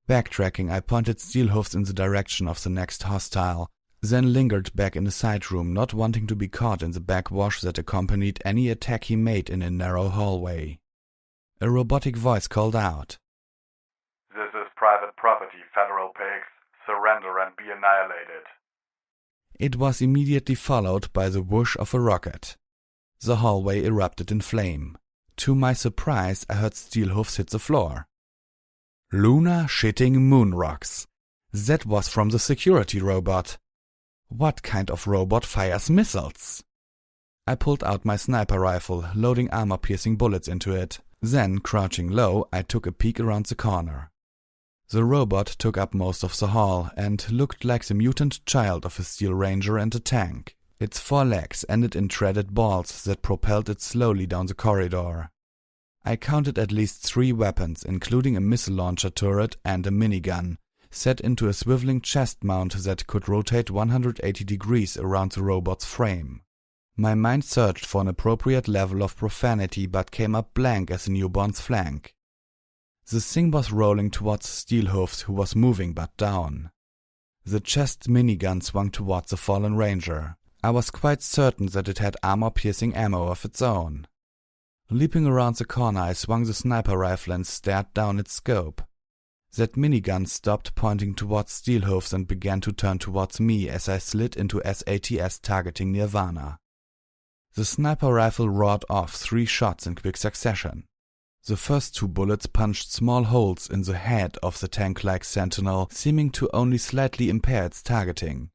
Backtracking, I pointed Steelhoofs in the direction of the next hostile, then lingered back in the side room, not wanting to be caught in the backwash that accompanied any attack he made in a narrow hallway. A robotic voice called out, This is private property, federal pigs. Surrender and be annihilated. It was immediately followed by the whoosh of a rocket. The hallway erupted in flame. To my surprise, I heard Steelhoofs hit the floor. Lunar shitting moon rocks. That was from the security robot. What kind of robot fires missiles? I pulled out my sniper rifle, loading armor-piercing bullets into it. Then, crouching low, I took a peek around the corner. The robot took up most of the hall and looked like the mutant child of a Steel Ranger and a tank. Its 4 legs ended in threaded balls that propelled it slowly down the corridor. I counted at least 3 weapons, including a missile launcher turret and a minigun, set into a swiveling chest mount that could rotate 180 degrees around the robot's frame. My mind searched for an appropriate level of profanity but came up blank as a newborn's flank. The thing was rolling towards Steelhoofs, who was moving but down. The chest minigun swung towards the fallen ranger. I was quite certain that it had armor-piercing ammo of its own. Leaping around the corner, I swung the sniper rifle and stared down its scope. That minigun stopped pointing towards Steelhoofs and began to turn towards me as I slid into SATS targeting Nirvana. The sniper rifle roared off 3 shots in quick succession. The first 2 bullets punched small holes in the head of the tank-like sentinel, seeming to only slightly impair its targeting.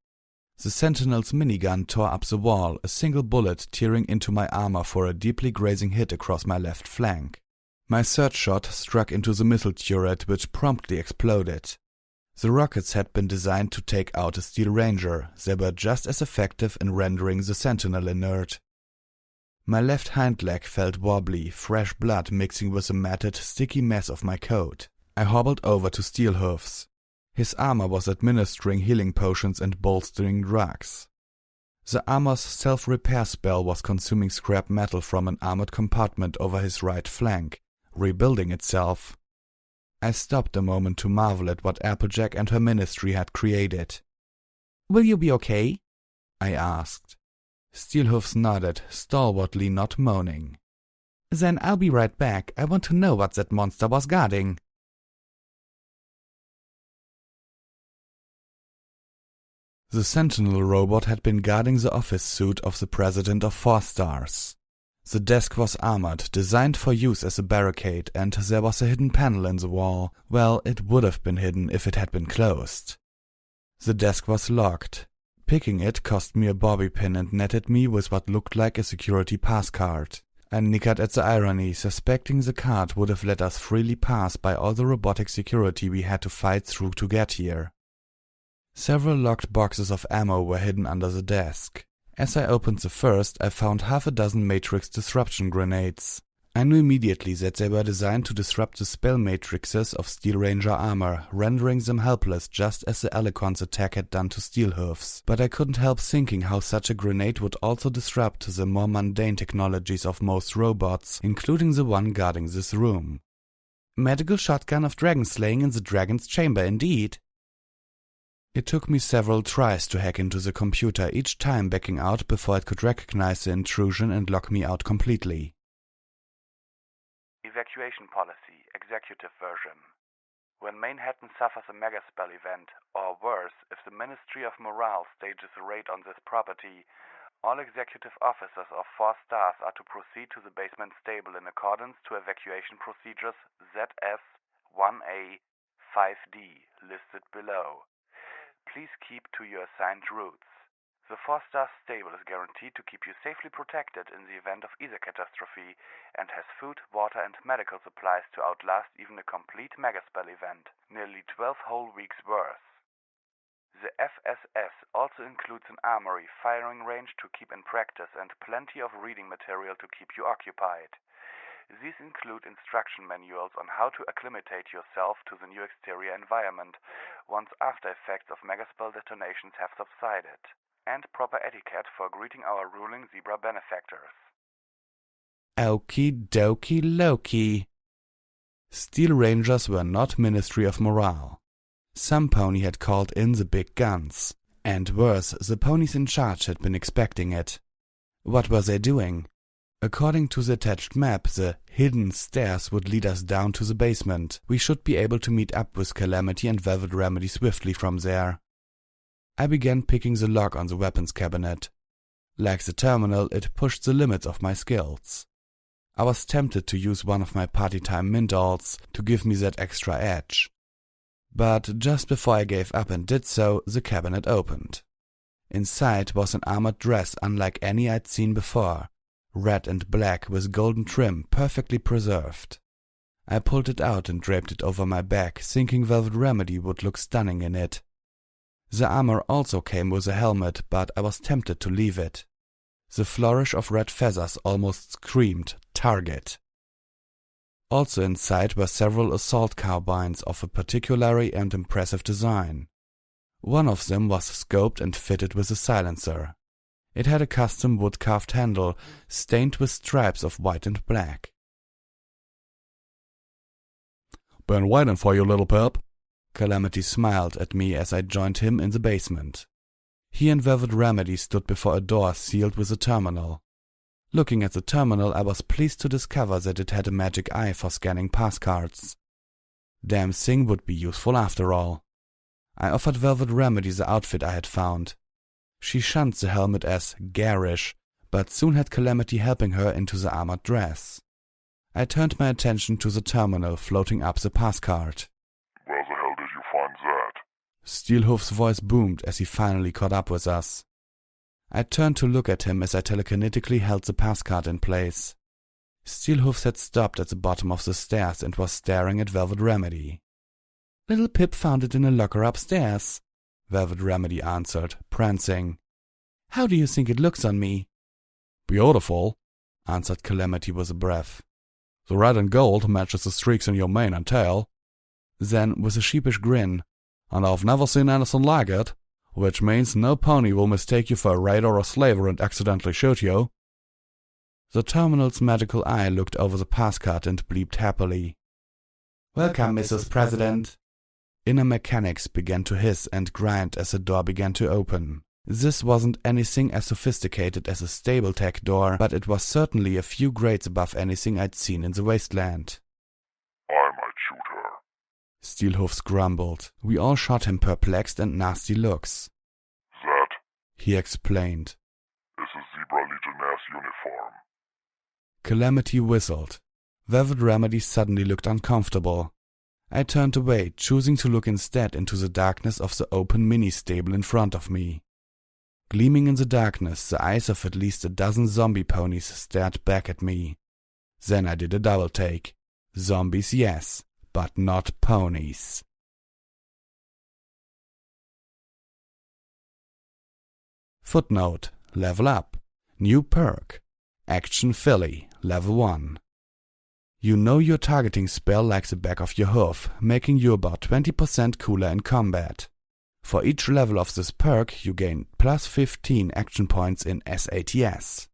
The sentinel's minigun tore up the wall, a single bullet tearing into my armor for a deeply grazing hit across my left flank. My third shot struck into the missile turret, which promptly exploded. The rockets had been designed to take out a Steel Ranger. They were just as effective in rendering the sentinel inert. My left hind leg felt wobbly, fresh blood mixing with the matted, sticky mess of my coat. I hobbled over to Steelhoofs. His armor was administering healing potions and bolstering drugs. The armor's self-repair spell was consuming scrap metal from an armored compartment over his right flank, rebuilding itself. I stopped a moment to marvel at what Applejack and her ministry had created. "Will you be okay?" I asked. Steelhoofs nodded, stalwartly not moaning. "Then I'll be right back. I want to know what that monster was guarding." The Sentinel robot had been guarding the office suite of the President of 4 Stars. The desk was armored, designed for use as a barricade, and there was a hidden panel in the wall. Well, it would have been hidden if it had been closed. The desk was locked. Picking it cost me a bobby pin and netted me with what looked like a security pass card. I nickered at the irony, suspecting the card would have let us freely pass by all the robotic security we had to fight through to get here. Several locked boxes of ammo were hidden under the desk. As I opened the first, I found half a dozen Matrix disruption grenades. I knew immediately that they were designed to disrupt the spell matrices of Steel Ranger armor, rendering them helpless just as the Alicorn's attack had done to Steelhoof's. But I couldn't help thinking how such a grenade would also disrupt the more mundane technologies of most robots, including the one guarding this room. Medical shotgun of dragon slaying in the dragon's chamber, indeed. It took me several tries to hack into the computer, each time backing out before it could recognize the intrusion and lock me out completely. Evacuation Policy, Executive Version. When Manhattan suffers a megaspell event, or worse, if the Ministry of Morale stages a raid on this property, all executive officers of 4 stars are to proceed to the basement stable in accordance to evacuation procedures ZS-1A 5D listed below. Please keep to your assigned routes. The 4-star stable is guaranteed to keep you safely protected in the event of either catastrophe and has food, water and medical supplies to outlast even a complete megaspell event, nearly 12 whole weeks worth. The FSS also includes an armory, firing range to keep in practice and plenty of reading material to keep you occupied. These include instruction manuals on how to acclimate yourself to the new Equestria environment once after effects of megaspell detonations have subsided, and proper etiquette for greeting our ruling zebra benefactors. Okie dokie Loki. Steel Rangers were not Ministry of Morale. Some pony had called in the big guns. And worse, the ponies in charge had been expecting it. What were they doing? According to the attached map, the hidden stairs would lead us down to the basement. We should be able to meet up with Calamity and Velvet Remedy swiftly from there. I began picking the lock on the weapons cabinet. Like the terminal, it pushed the limits of my skills. I was tempted to use one of my party time Mindalls to give me that extra edge. But just before I gave up and did so, the cabinet opened. Inside was an armored dress unlike any I'd seen before, red and black with golden trim perfectly preserved. I pulled it out and draped it over my back, thinking Velvet Remedy would look stunning in it. The armor also came with a helmet, but I was tempted to leave it. The flourish of red feathers almost screamed, "Target!" Also inside were several assault carbines of a particularly and impressive design. One of them was scoped and fitted with a silencer. It had a custom wood-carved handle, stained with stripes of white and black. "Been waiting for you, little pup." Calamity smiled at me as I joined him in the basement. He and Velvet Remedy stood before a door sealed with a terminal. Looking at the terminal, I was pleased to discover that it had a magic eye for scanning passcards. Damn thing would be useful after all. I offered Velvet Remedy the outfit I had found. She shunned the helmet as garish, but soon had Calamity helping her into the armored dress. I turned my attention to the terminal floating up the passcard. Where the hell did you find that? Steelhoof's voice boomed as he finally caught up with us. I turned to look at him as I telekinetically held the passcard in place. Steelhoofs had stopped at the bottom of the stairs and was staring at Velvet Remedy. "Little Pip found it in a locker upstairs," Velvet Remedy answered, prancing. "How do you think it looks on me?" "Beautiful," answered Calamity with a breath. "The red and gold matches the streaks in your mane and tail." Then, with a sheepish grin, "And I've never seen anything like it, which means no pony will mistake you for a raider or a slaver and accidentally shoot you." The terminal's magical eye looked over the passcard and bleeped happily. "Welcome, Mrs. President." Inner mechanics began to hiss and grind as the door began to open. This wasn't anything as sophisticated as a stable tech door, but it was certainly a few grades above anything I'd seen in the wasteland. I might shoot her. Steelhoofs grumbled. We all shot him perplexed and nasty looks. That, he explained, is a Zebra Legionnaire's uniform. Calamity whistled. Velvet Remedy suddenly looked uncomfortable. I turned away, choosing to look instead into the darkness of the open mini-stable in front of me. Gleaming in the darkness, the eyes of at least a dozen zombie ponies stared back at me. Then I did a double take. Zombies, yes, but not ponies. Footnote: Level up. New perk. Action Philly, Level 1. You know your targeting spell like the back of your hoof, making you about 20% cooler in combat. For each level of this perk, you gain plus 15 action points in SATS.